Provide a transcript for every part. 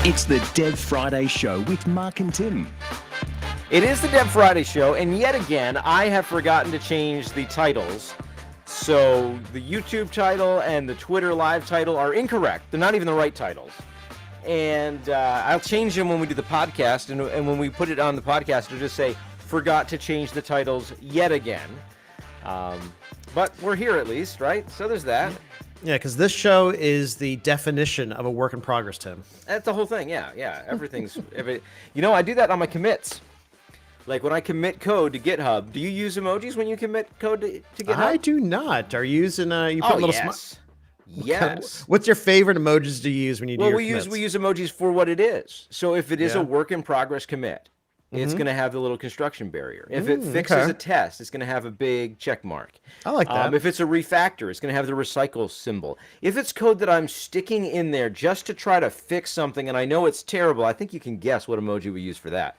It's the Dev Friday Show with Mark and Tim. It is the Dev Friday Show, and yet again, I have forgotten to change the titles. So the YouTube title and the Twitter Live title are incorrect. They're not even the right titles. And I'll change them when we do the podcast, and when we put it on the podcast, it'll just say, forgot to change the titles yet again. But we're here at least, right? So there's that. Yeah, because this show is the definition of a work in progress, Tim. That's the whole thing, yeah. Everything's... I do that on my commits. Like when I commit code to GitHub, do you use emojis when you commit code to GitHub? I do not. Are you using you put a little yes. Yes. What's your favorite emojis to use when you do your commits? we use emojis for what it is. So if it is a work in progress commit, it's going to have the little construction barrier. If it fixes a test, it's going to have a big check mark. I like that. If it's a refactor, it's going to have the recycle symbol. If it's code that I'm sticking in there just to try to fix something, and I know it's terrible, I think you can guess what emoji we use for that.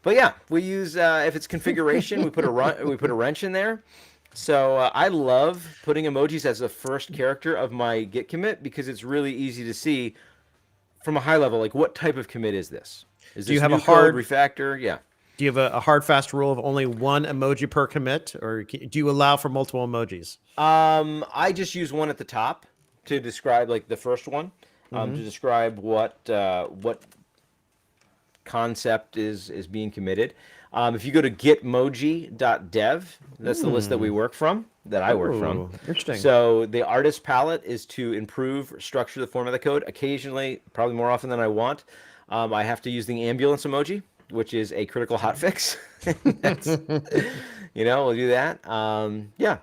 But yeah, we use if it's configuration, we put a wrench in there. So I love putting emojis as the first character of my Git commit because it's really easy to see from a high level, like what type of commit is this? Is do you this have new a hard code, refactor? Yeah. Do you have a hard fast rule of only one emoji per commit, or do you allow for multiple emojis? I just use one at the top to describe like the first one, to describe what concept is being committed. If you go to gitmoji.dev, that's the list that we work from, that I work from. Interesting. So the artist palette is to improve, structure the format of the code. Occasionally, probably more often than I want, I have to use the ambulance emoji, which is a critical hotfix. We'll do that. Yeah.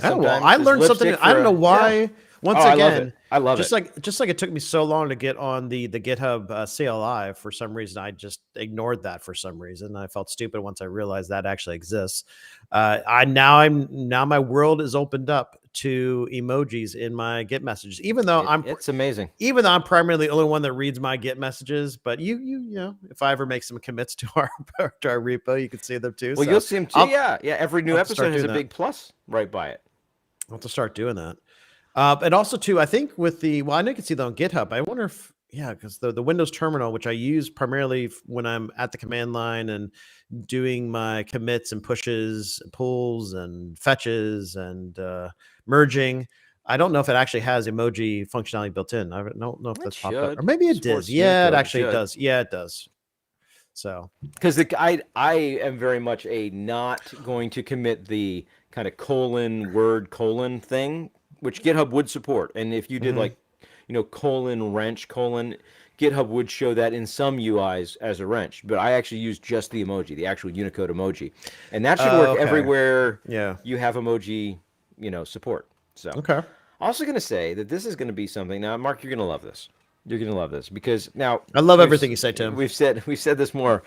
Oh, well, I learned something. I don't know why. Yeah. Once again, I love it. Just like it took me so long to get on the GitHub CLI, for some reason I just ignored that for some reason. I felt stupid once I realized that actually exists. Now my world is opened up to emojis in my Git messages, even though it's amazing. Even though I'm primarily the only one that reads my Git messages, but you know, if I ever make some commits to our repo, you can see them too. Well, so you'll see them too. Yeah. Every new episode has a big plus right by it. I'll have to start doing that. And also too, I think with I know you can see that on GitHub. I wonder if, because the Windows terminal, which I use primarily when I'm at the command line and doing my commits and pushes, and pulls and fetches and merging, I don't know if it actually has emoji functionality built in. I don't know if that's popped up, or maybe it does. Yeah, it actually does. Yeah, it does. So because I am very much a not going to commit the kind of word colon thing, which GitHub would support. And if you did colon wrench colon, GitHub would show that in some UIs as a wrench. But I actually use just the emoji, the actual Unicode emoji. And that should work everywhere you have emoji, support. So okay. Also going to say that this is going to be something. Now, Mark, you're going to love this. You're going to love this because now I love everything you say, Tim. We've said this more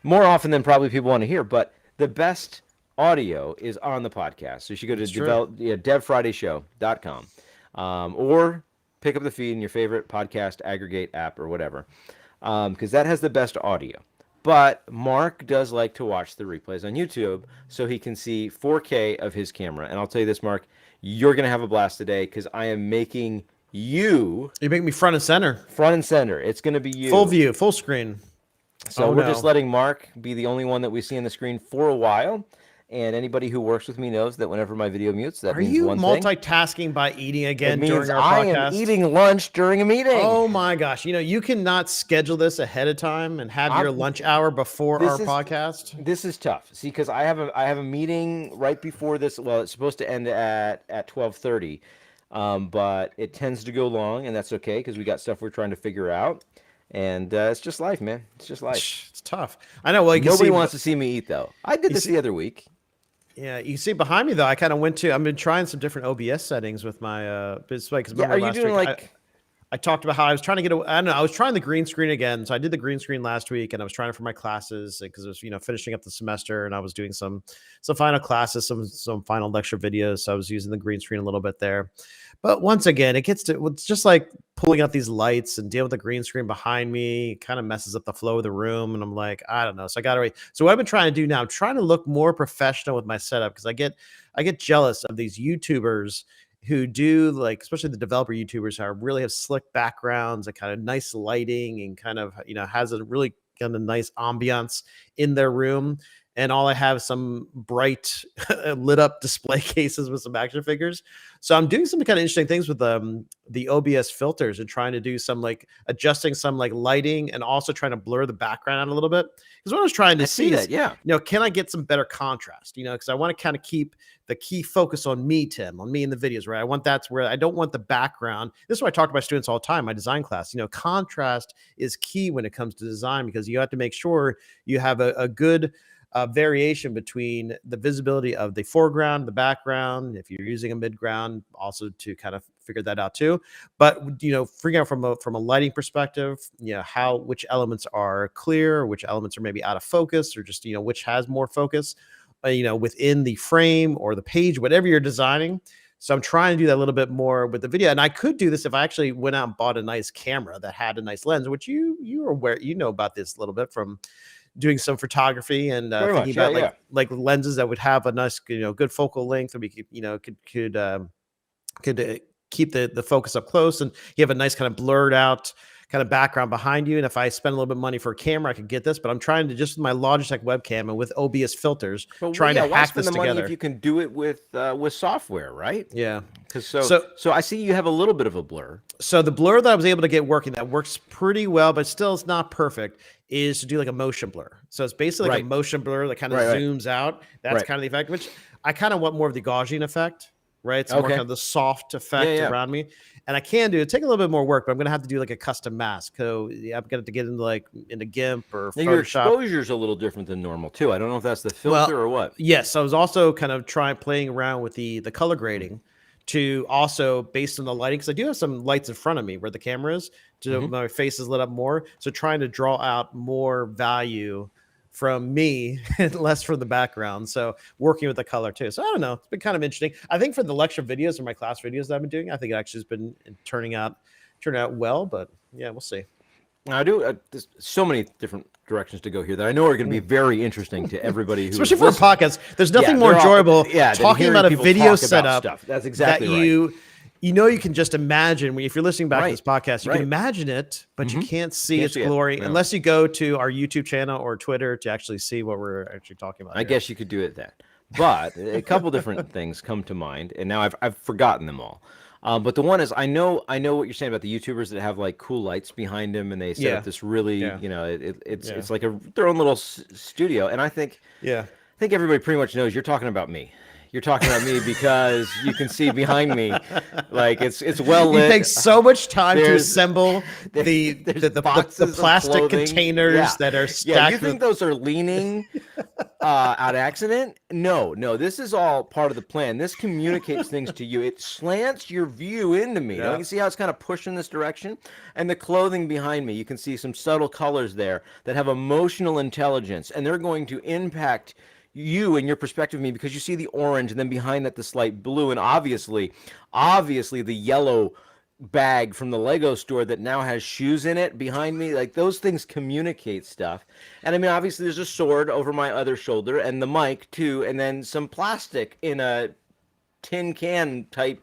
often than probably people want to hear, but the best audio is on the podcast. So you should go to devfridayshow.com or pick up the feed in your favorite podcast aggregate app or whatever, because that has the best audio. But Mark does like to watch the replays on YouTube so he can see 4K of his camera. And I'll tell you this, Mark, you're going to have a blast today because I am making you... You're making me front and center. Front and center. It's going to be you. Full view, full screen. So we're just letting Mark be the only one that we see on the screen for a while. And anybody who works with me knows that whenever my video mutes, that means one thing. Are you multitasking by eating again during our podcast? I am eating lunch during a meeting. Oh my gosh. You cannot schedule this ahead of time and have your lunch hour before our podcast. This is tough. See, because I have a meeting right before this. Well, it's supposed to end at 12:30. But it tends to go long, and that's okay because we got stuff we're trying to figure out. And it's just life, man. It's just life. It's tough. I know. Well, nobody wants to see me eat, though. I did this the other week. Yeah, you see behind me though. I kind of I've been trying some different OBS settings with my. Are you doing like? I talked about how I was trying to get. I don't know. I was trying the green screen again. So I did the green screen last week, and I was trying it for my classes because it was finishing up the semester, and I was doing some final classes, some final lecture videos. So I was using the green screen a little bit there. But once again, it's just like pulling out these lights and dealing with the green screen behind me. It kind of messes up the flow of the room. And I'm like, I don't know. So I got to wait. So what I've been trying to do now, I'm trying to look more professional with my setup because I get jealous of these YouTubers who do like, especially the developer YouTubers who really have slick backgrounds and kind of nice lighting and kind of, has a really kind of nice ambiance in their room. And all I have is some bright lit up display cases with some action figures. So I'm doing some kind of interesting things with the OBS filters and trying to do some like adjusting some like lighting and also trying to blur the background out a little bit. Because what I was trying to see is, can I get some better contrast? Because I want to kind of keep the key focus on me, Tim, on me in the videos, right? I want that's where I don't want the background. This is what I talk to my students all the time, my design class. Contrast is key when it comes to design because you have to make sure you have a good variation between the visibility of the foreground, the background, if you're using a midground, also to kind of figure that out too. But figuring out from a lighting perspective, which elements are clear, which elements are maybe out of focus, or just which has more focus, within the frame or the page, whatever you're designing. So I'm trying to do that a little bit more with the video. And I could do this if I actually went out and bought a nice camera that had a nice lens, which you are aware, about this a little bit from doing some photography and thinking about like lenses that would have a nice, good focal length, and we could keep the focus up close, and you have a nice kind of blurred out kind of background behind you. And if I spend a little bit of money for a camera, I could get this. But I'm trying to just with my Logitech webcam and with OBS filters, trying to hack this together. If you can do it with software, right? Yeah. Because so I see you have a little bit of a blur. So the blur that I was able to get working, that works pretty well, but still it's not perfect, is to do like a motion blur. So it's basically like a motion blur that kind of zooms out. That's kind of the effect, which I kind of want more of the Gaussian effect, right? It's more kind of the soft effect around me. And I can do it. Take a little bit more work, but I'm going to have to do like a custom mask. So I'm going to get into GIMP or Photoshop. Your exposure is a little different than normal too. I don't know if that's the filter or what. Yes, I was also kind of playing around with the color grading to also based on the lighting, because I do have some lights in front of me where the camera is. My face is lit up more. So trying to draw out more value from me and less from the background. So working with the color too. So I don't know. It's been kind of interesting. I think for the lecture videos or my class videos that I've been doing, I think it actually has been turning out well, but yeah, we'll see. I do. There's so many different directions to go here that I know are going to be very interesting to everybody. Especially for a podcast. There's nothing more enjoyable talking about a video setup. That's exactly that right. You can just imagine if you're listening back to this podcast, you can imagine it, but you can't see its glory unless you go to our YouTube channel or Twitter to actually see what we're actually talking about. I guess you could do it then, but a couple different things come to mind, and now I've forgotten them all. But the one is I know what you're saying about the YouTubers that have like cool lights behind them, and they set up this really it's like their own little studio, and I think everybody pretty much knows you're talking about me. You're talking about me because you can see behind me, like it's well lit. It takes so much time to assemble the plastic containers that are stacked. Yeah, you think those are leaning out accident? No, this is all part of the plan. This communicates things to you. It slants your view into me. You can see how it's kind of pushing this direction, and the clothing behind me. You can see some subtle colors there that have emotional intelligence, and they're going to impact you and your perspective of me because you see the orange and then behind that the slight blue, and obviously the yellow bag from the Lego store that now has shoes in it behind me. Like those things communicate stuff. And I mean, obviously there's a sword over my other shoulder and the mic too, and then some plastic in a tin can type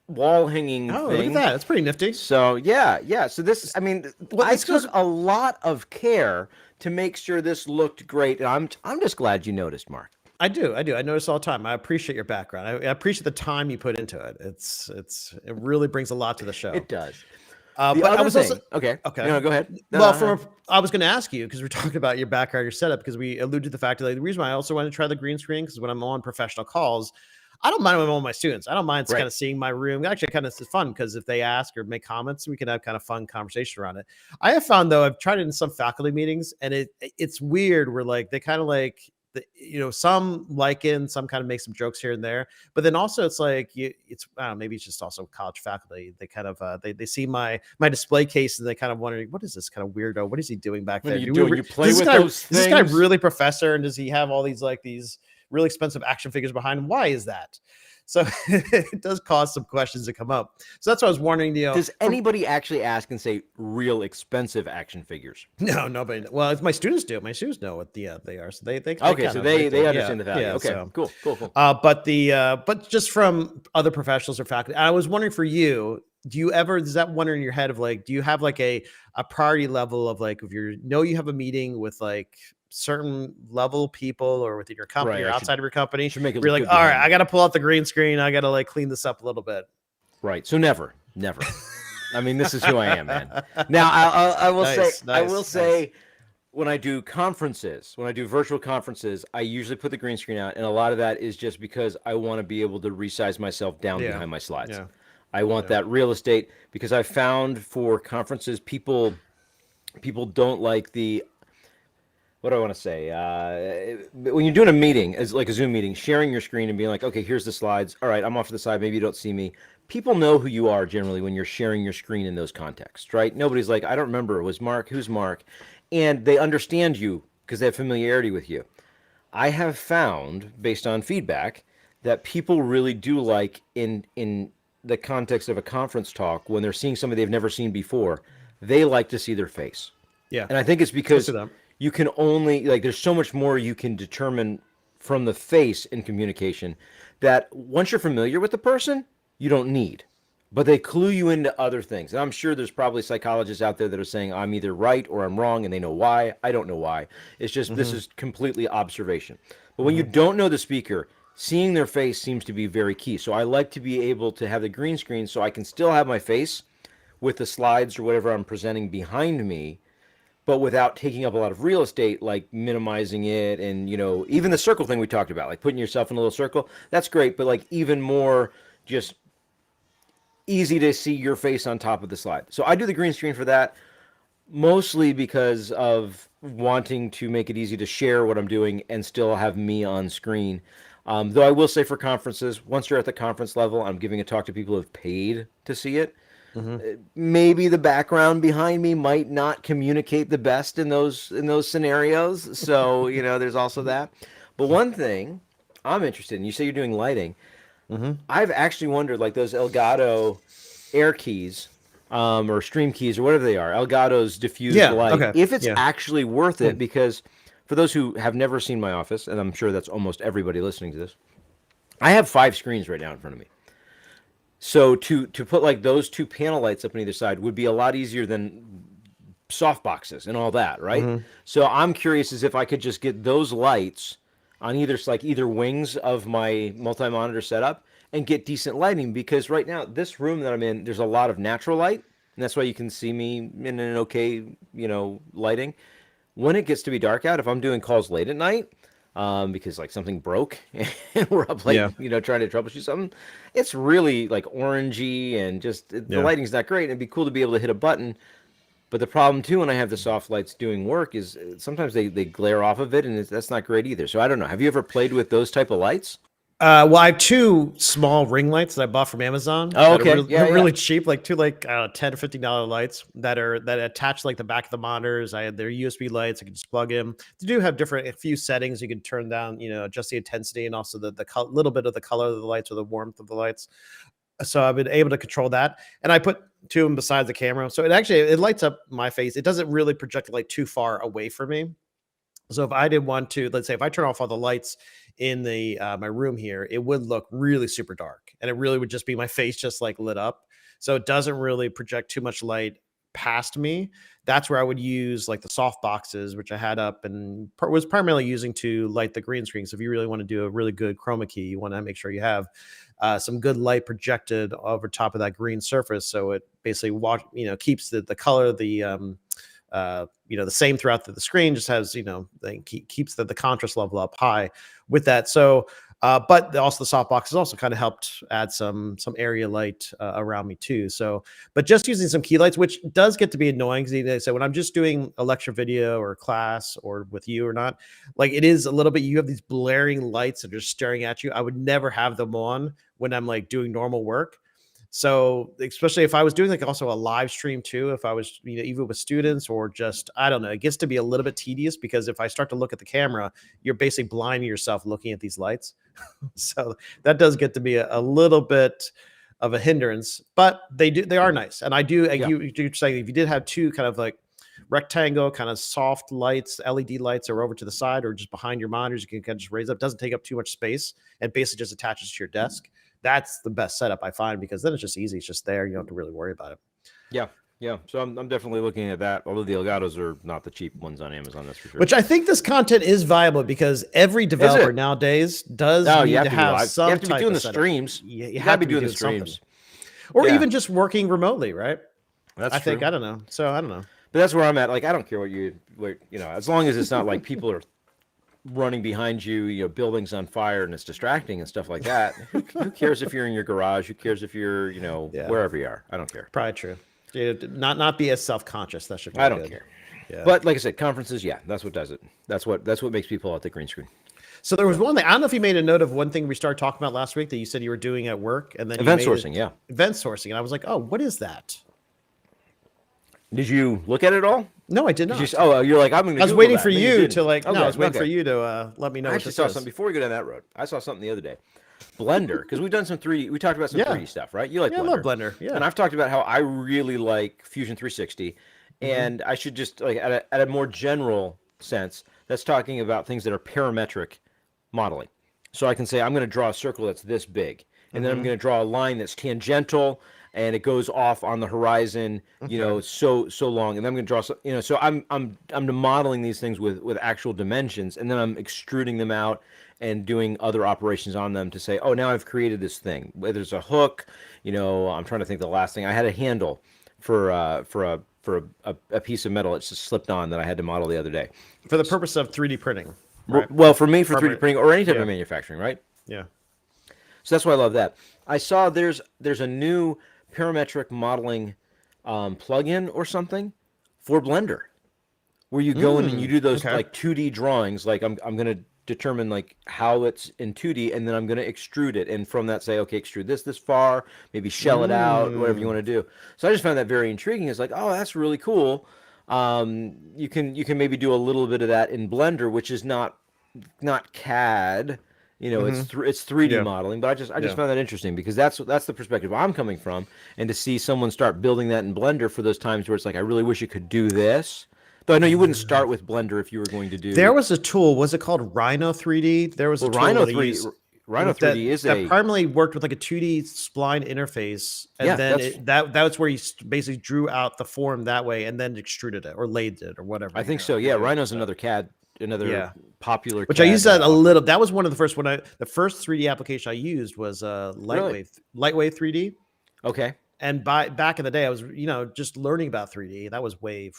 wall hanging thing. Look at that. That's pretty nifty. So yeah. So this, I mean, I took a lot of care to make sure this looked great, and I'm just glad you noticed, Mark. I do. I notice all the time. I appreciate your background. I appreciate the time you put into it. It really brings a lot to the show. It does. But I was also okay. No, go ahead. I was going to ask you because we're talking about your background, your setup, because we alluded to the fact that the reason why I also want to try the green screen because when I'm on professional calls, I don't mind when I'm on my students. I don't mind kind of seeing my room. Actually, kind of fun because if they ask or make comments, we can have kind of fun conversation around it. I have found though, I've tried it in some faculty meetings, and it's weird. Where like they kind of like some like in some kind of make some jokes here and there, but then also it's like I don't know, maybe it's just also college faculty. They kind of they see my display case and they kind of wondering what is this kind of weirdo? What is he doing back there? You play with those things? Is this guy really professor? And does he have all these really expensive action figures behind him? Why is that? So it does cause some questions to come up. So that's what I was wondering, Does anybody actually ask and say real expensive action figures? No, nobody. Well, it's my students do. My students know what they are, so they Okay, kind so of they understand the value. yeah. Okay, So cool. but just from other professionals or faculty, I was wondering for you, does that wonder in your head of like, do you have like a priority level of like, if you have a meeting with like certain level people or within your company Right, or outside of your company, should make it where you're look like, good all right, behind I me. got to pull out the green screen. I got to like clean this up a little bit. Right. So never. I mean, this is who I am, man. Now, I will say, when I do conferences, when I do virtual conferences, I usually put the green screen out, and a lot of that is just because I want to be able to resize myself down behind my slides. Yeah. I want that real estate, because I found for conferences, people don't like the, what do I want to say? When you're doing a meeting, as like a Zoom meeting, sharing your screen and being like, okay, here's the slides. All right, I'm off to the side. Maybe you don't see me. People know who you are generally when you're sharing your screen in those contexts, right? Nobody's like, I don't remember. Was Mark? Who's Mark? And they understand you because they have familiarity with you. I have found, based on feedback, that people really do like in the context of a conference talk, when they're seeing somebody they've never seen before, they like to see their face. Yeah. And I think it's because Close to them. you can only, like, there's so much more you can determine from the face in communication, that once you're familiar with the person, you don't need. But they clue you into other things. And I'm sure there's probably psychologists out there that are saying I'm either right or I'm wrong, and they know why. I don't know why. It's just this is completely observation. But when you don't know the speaker, seeing their face seems to be very key. So I like to be able to have the green screen so I can still have my face with the slides or whatever I'm presenting behind me, but without taking up a lot of real estate, like minimizing it. And, even the circle thing we talked about, like putting yourself in a little circle, that's great. But like even more just easy to see your face on top of the slide. So I do the green screen for that, mostly because of wanting to make it easy to share what I'm doing and still have me on screen. Though I will say, for conferences, once you're at the conference level, I'm giving a talk to people who have paid to see it. Maybe the background behind me might not communicate the best in those scenarios. So, there's also that. But one thing I'm interested in, you say you're doing lighting. I've actually wondered, like those Elgato Air keys, or Stream keys, or whatever they are, Elgato's diffused light, if it's actually worth it. Because for those who have never seen my office, and I'm sure that's almost everybody listening to this, I have 5 screens right now in front of me. So to put like those 2 panel lights up on either side would be a lot easier than soft boxes and all that, right? So I'm curious as if I could just get those lights on either wings of my multi-monitor setup and get decent lighting, because right now this room that I'm in, there's a lot of natural light, and that's why you can see me in an okay, lighting. When it gets to be dark out, if I'm doing calls late at night, because like something broke and we're up late, trying to troubleshoot something, it's really like orangey, and just the lighting's not great. And it'd be cool to be able to hit a button. But the problem too, when I have the soft lights doing work, is sometimes they glare off of it, and that's not great either. So I don't know. Have you ever played with those type of lights? Well, I have 2 small ring lights that I bought from Amazon. Oh, okay. Really cheap, like 2 like $10 or $15 lights that attach like the back of the monitors. I had their USB lights. I can just plug in. They do have a few settings you can turn down, adjust the intensity, and also the little bit of the color of the lights or the warmth of the lights. So I've been able to control that, and I put 2 of them beside the camera, so it lights up my face. It doesn't really project light too far away from me. So if I did want to, let's say if I turn off all the lights in the my room here, it would look really super dark, and it really would just be my face just like lit up. So it doesn't really project too much light past me. That's where I would use like the soft boxes, which I had up and was primarily using to light the green screen. So if you really want to do a really good chroma key, you want to make sure you have some good light projected over top of that green surface, so it basically keeps the color of the the same throughout the screen, just has, keeps the contrast level up high with that. So, but also the softbox has also kind of helped add some area light around me too. So, but just using some key lights, which does get to be annoying, because they say when I'm just doing a lecture video or a class or with you or not, like it is a little bit, you have these blaring lights that are just staring at you. I would never have them on when I'm like doing normal work. So especially if I was doing like also a live stream too, if I was, even with students or just, I don't know, it gets to be a little bit tedious because if I start to look at the camera, you're basically blinding yourself looking at these lights. So that does get to be a little bit of a hindrance, but they are nice. And I do, like Yeah. you do say, if you did have two kind of like rectangle kind of soft lights, LED lights are over to the side or just behind your monitors, you can kind of just raise up. It doesn't take up too much space and basically just attaches to your desk. That's the best setup I find because then it's just easy. It's just there. You don't have to really worry about it. Yeah. Yeah. So I'm definitely looking at that. Although the Elgatos are not the cheap ones on Amazon, that's for sure. Which I think this content is viable because every developer nowadays does need to have some you have to be type doing of the setup. streams. You have have to to be doing the something. streams. Or Yeah. even just working remotely, right? That's I true. think, I don't know. So I don't know. But that's where I'm at. Like, I don't care what as long as it's not like people are running behind you, buildings on fire and it's distracting and stuff like that. Who cares if you're in your garage? Who cares if you're, wherever you are? I don't care. Probably true. Not be as self-conscious. That should be I don't good. care. Yeah. But like I said, conferences, that's what does it. That's what makes people out the green screen. So there was one thing. I don't know if you made a note of one thing we started talking about last week that you said you were doing at work, and then Event sourcing, yeah. Event sourcing, and I was like, oh, what is that? Did you look at it all? No, I did not. You're like, I'm going to. I was waiting for you to like. Okay, no, I was waiting okay. for you to let me know. I actually saw something before we go down that road. I saw something the other day. Blender, because we've done some 3D. We talked about some 3D stuff, right? You like Blender? I love Blender. Yeah, and I've talked about how I really like Fusion 360, and I should just like at a more general sense, that's talking about things that are parametric modeling. So I can say I'm going to draw a circle that's this big, and then I'm going to draw a line that's tangential, and it goes off on the horizon, so long, and then I'm going to draw, so I'm modeling these things with actual dimensions, and then I'm extruding them out and doing other operations on them to say, oh, now I've created this thing. Whether it's a hook, I'm trying to think the last thing I had a handle for a piece of metal. It's just slipped on that I had to model the other day. For the purpose of 3D printing. Right? Well, for me, for 3D printing or any type of manufacturing, right? Yeah. So that's why I love that. I saw there's a new parametric modeling plugin or something for Blender, where you go in and you do those like 2D drawings. Like I'm going to determine like how it's in 2D, and then I'm going to extrude it, and from that say, okay, extrude this far, maybe shell it out, whatever you want to do. So I just found that very intriguing. It's like, oh, that's really cool. You can maybe do a little bit of that in Blender, which is not CAD. It's 3D modeling, but I just found that interesting because that's the perspective I'm coming from, and to see someone start building that in Blender for those times where it's like, I really wish you could do this. Though I know you wouldn't start with Blender if you were going to do. There was a tool. Was it called Rhino 3D? There was a tool Rhino 3D. Rhino 3D is that primarily worked with like a 2D spline interface, and then that's where you basically drew out the form that way, and then extruded it or lathed it or whatever. I think so. Yeah, Rhino's another CAD. Popular, which CAD I used that a little. That was one of the first the first 3D application I used was Lightwave 3D. Okay. And back in the day, I was just learning about 3D. That was way,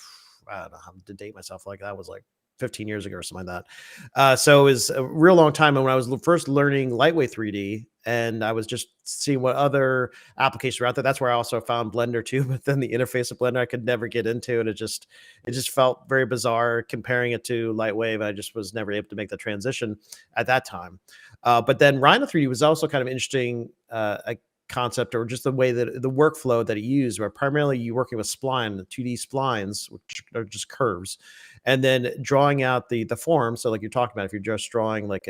I don't know how to date myself, like that was like 15 years ago or something like that. So it was a real long time. And when I was first learning Lightwave 3D, and I was just seeing what other applications were out there. That's where I also found Blender too. But then the interface of Blender, I could never get into it. It just felt very bizarre comparing it to Lightwave. I just was never able to make the transition at that time. But then Rhino 3D was also kind of interesting a concept, or just the way that the workflow that it used, where primarily you're working with spline, 2D splines, which are just curves, and then drawing out the form. So like you're talking about, if you're just drawing like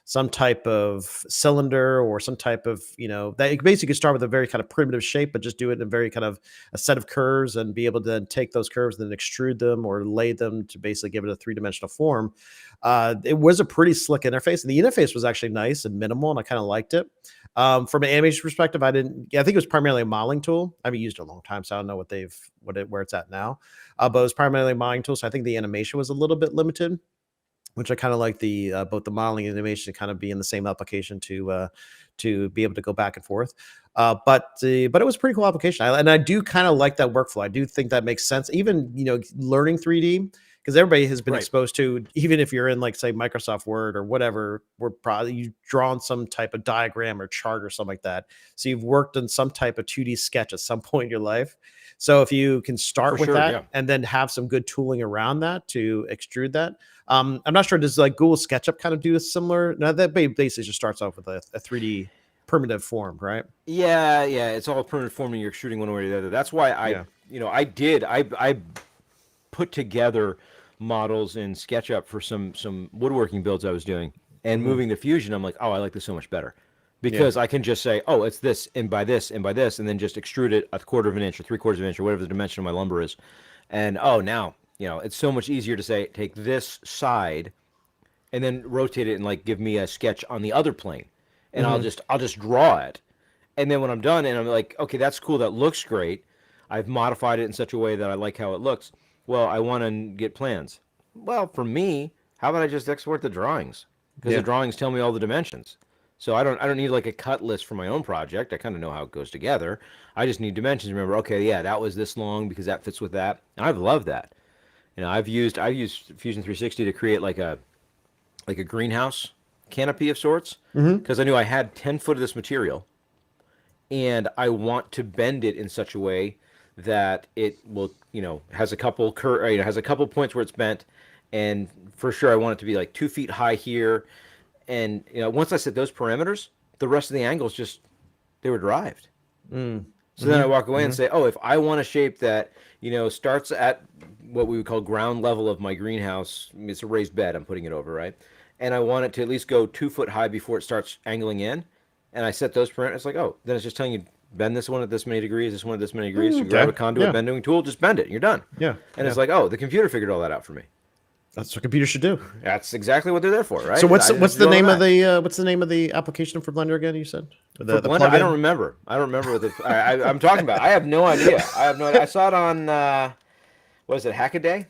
some type of cylinder or some type of, that you basically start with a very kind of primitive shape, but just do it in a very kind of a set of curves and be able to then take those curves and then extrude them or lay them to basically give it a 3-dimensional form. It was a pretty slick interface, and the interface was actually nice and minimal, and I kind of liked it. From an animation perspective, I think it was primarily a modeling tool. I haven't used it a long time, so I don't know where it's at now. But it was primarily a modeling tool, so I think the animation was a little bit limited, which I kind of like both the modeling and animation to kind of be in the same application to be able to go back and forth. But it was a pretty cool application. And I do kind of like that workflow. I do think that makes sense. Even, learning 3D, because everybody has been exposed to, even if you're in like, say, Microsoft Word or whatever, where probably you've drawn some type of diagram or chart or something like that. So you've worked on some type of 2D sketch at some point in your life. So if you can start with that and then have some good tooling around that to extrude that. I'm not sure, does like Google SketchUp kind of do a similar? No, that basically just starts off with a 3D primitive form, right? Yeah, it's all primitive forming. You're extruding one way or the other. That's why Yeah. I put together models in SketchUp for some woodworking builds I was doing, and moving to Fusion, I'm like, oh, I like this so much better, because I can just say, oh, it's this, and by this, and by this, and then just extrude it a quarter of an inch or 3/4 of an inch or whatever the dimension of my lumber is, and oh, now it's so much easier to say, take this side, and then rotate it and like give me a sketch on the other plane, and I'll just draw it, and then when I'm done and I'm like, okay, that's cool, that looks great, I've modified it in such a way that I like how it looks. Well, I want to get plans. Well, for me, how about I just export the drawings? Because the drawings tell me all the dimensions. So I don't need like a cut list for my own project. I kind of know how it goes together. I just need dimensions. Remember, okay, yeah, that was this long because that fits with that. And I've loved that. I've used Fusion 360 to create like a greenhouse canopy of sorts, because I knew I had 10 foot of this material, and I want to bend it in such a way that it will, has a couple has a couple points where it's bent, and for sure I want it to be like 2 feet high here, and once I set those parameters, the rest of the angles they were derived. So then I walk away and say, oh, if I want a shape that starts at what we would call ground level of my greenhouse, it's a raised bed I'm putting it over, right? And I want it to at least go 2 foot high before it starts angling in, and I set those parameters, it's like, oh, then it's just telling you, bend this one at this many degrees, this one at this many degrees. You grab a conduit bending tool, just bend it, and you're done. Yeah. And it's like, oh, the computer figured all that out for me. That's what computers should do. That's exactly what they're there for, right? So what's the name of the application for Blender again? You said for Blender, I don't remember. What I'm talking about. I have no idea. I saw it on what is it, Hackaday?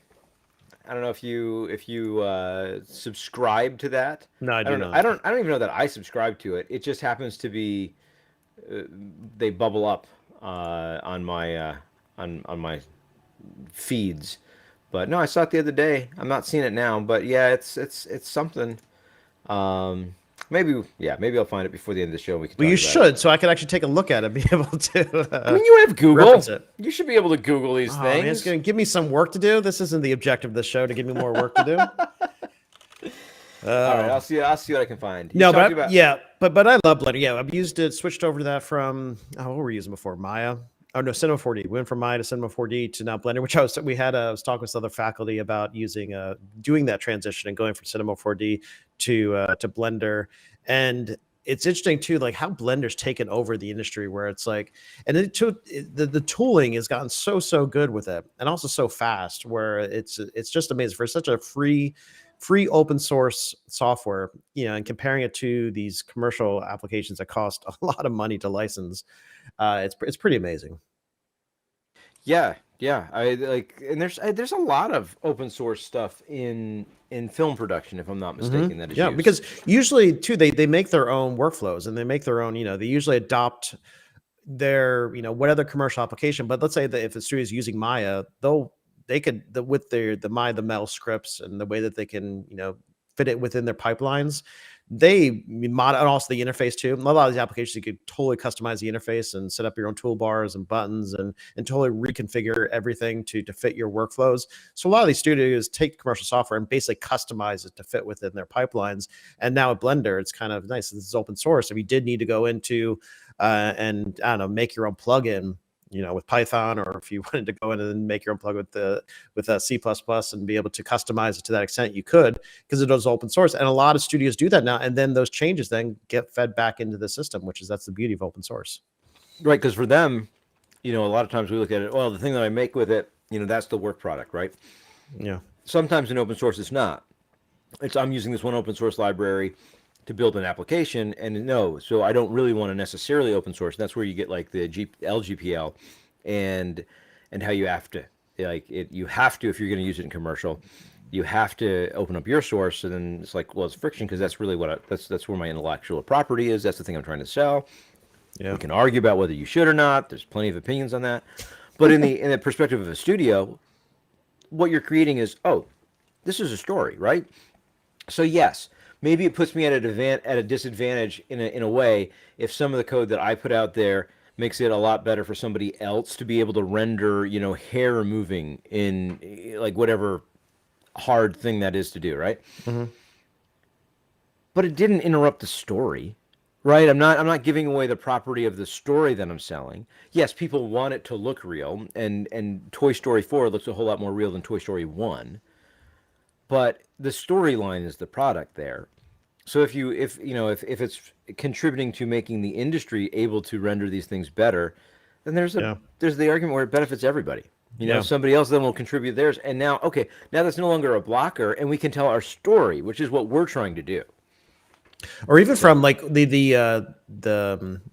I don't know if you subscribe to that. No, I do not. I don't even know that I subscribe to it. It just happens to be they bubble up on my feeds. But no, I saw it the other day. I'm not seeing it now, but yeah, it's something. Maybe I'll find it before the end of the show. Well, you should, so I can actually take a look at it, be able to. I mean, you have Google. You should be able to Google these things. Man, it's going to give me some work to do. This isn't the objective of the show, to give me more work to do. All right, I'll see what I can find. But I love Blender. Yeah, I've used it. Switched over to that from what were we using before? Maya. Oh no, Cinema 4D. We went from Maya to Cinema 4D to now Blender, which I was talking with other faculty about doing that transition and going from Cinema 4D to Blender. And it's interesting too, like how Blender's taken over the industry, where it's like, and the tooling has gotten so good with it, and also so fast, where it's just amazing for such a free open source software, and comparing it to these commercial applications that cost a lot of money to license. It's pretty amazing. Yeah. I like, and there's a lot of open source stuff in film production, if I'm not mistaken. That is used. Because usually too they make their own workflows, and they make their own. They usually adopt their what other commercial application. But let's say that if the studio is using Maya, they could with the Maya, the metal scripts, and the way that they can fit it within their pipelines. They mod, and also the interface too. A lot of these applications, you could totally customize the interface and set up your own toolbars and buttons and totally reconfigure everything to fit your workflows. So a lot of these studios take commercial software and basically customize it to fit within their pipelines. And now with Blender, it's kind of nice. This is open source. If you did need to go into and I don't know, make your own plugin, with Python, or if you wanted to go in and make your own plug with C++ and be able to customize it to that extent, you could, because it is open source. And a lot of studios do that now. And then those changes then get fed back into the system, that's the beauty of open source. Right. Because for them, a lot of times we look at it, well, the thing that I make with it, that's the work product, right? Yeah. Sometimes in open source, it's not. I'm using this one open source library to build an application, and so I don't really want to necessarily open source. That's where you get like the LGPL and how you have to you have to, if you're going to use it in commercial, you have to open up your source. And then it's like, well, it's friction, because that's really that's where my intellectual property is. That's the thing I'm trying to sell. Yeah. We can argue about whether you should or not. There's plenty of opinions on that. But in the perspective of a studio, what you're creating is, oh, this is a story, right? So yes, maybe it puts me at a disadvantage in a way if some of the code that I put out there makes it a lot better for somebody else to be able to render, hair removing in like whatever hard thing that is to do, right? Mm-hmm. But it didn't interrupt the story. Right, I'm not giving away the property of the story that I'm selling. Yes, people want it to look real, and Toy Story 4 looks a whole lot more real than Toy Story 1, but the storyline is the product there. So if it's contributing to making the industry able to render these things better, then Yeah. there's the argument where it benefits everybody. Yeah. Somebody else then will contribute theirs, and now okay, now that's no longer a blocker, and we can tell our story, which is what we're trying to do. Or even from like the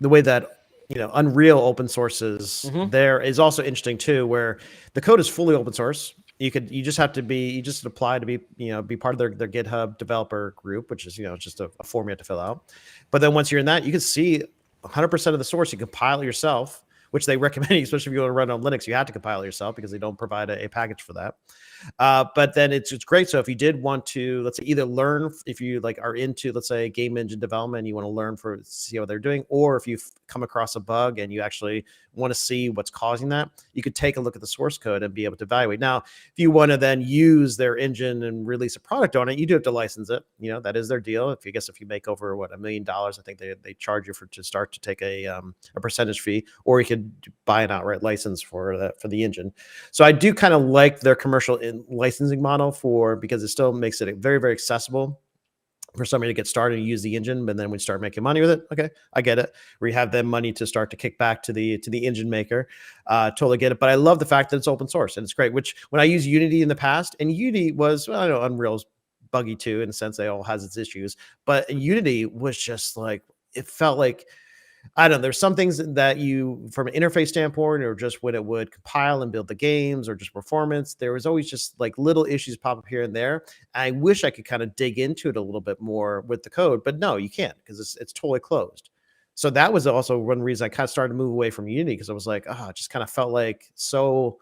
way that Unreal open sources there is also interesting too, where the code is fully open source. You just have to you just apply to be part of their GitHub developer group, which is just a form you have to fill out. But then once you're in that, you can see 100% of the source. You compile it yourself, which they recommend, especially if you want to run on Linux. You have to compile it yourself because they don't provide a package for that. But then it's great. So if you did want to, let's say, either learn, if you like are into, let's say, game engine development, and you want to learn see what they're doing, or if you've come across a bug and you actually want to see what's causing that, you could take a look at the source code and be able to evaluate. Now, if you want to then use their engine and release a product on it, you do have to license it. That is their deal. If you make over $1 million, I think they charge you to start to take a percentage fee, or you could buy an outright license for the engine. So I do kind of like their commercial licensing model because it still makes it very, very accessible for somebody to get started and use the engine, but then we start making money with it. Okay, I get it. We have them money to start to kick back to the engine maker. Totally get it. But I love the fact that it's open source and it's great. Which when I used Unity in the past, and Unity was, I know Unreal's buggy too, in the sense they all has its issues, but Unity was just like, it felt like, I don't know, there's some things that you, from an interface standpoint, or just when it would compile and build the games, or just performance, there was always just like little issues pop up here and there. I wish I could kind of dig into it a little bit more with the code, but no, you can't, because it's totally closed. So that was also one reason I kind of started to move away from Unity, because I was like, it just kind of felt like so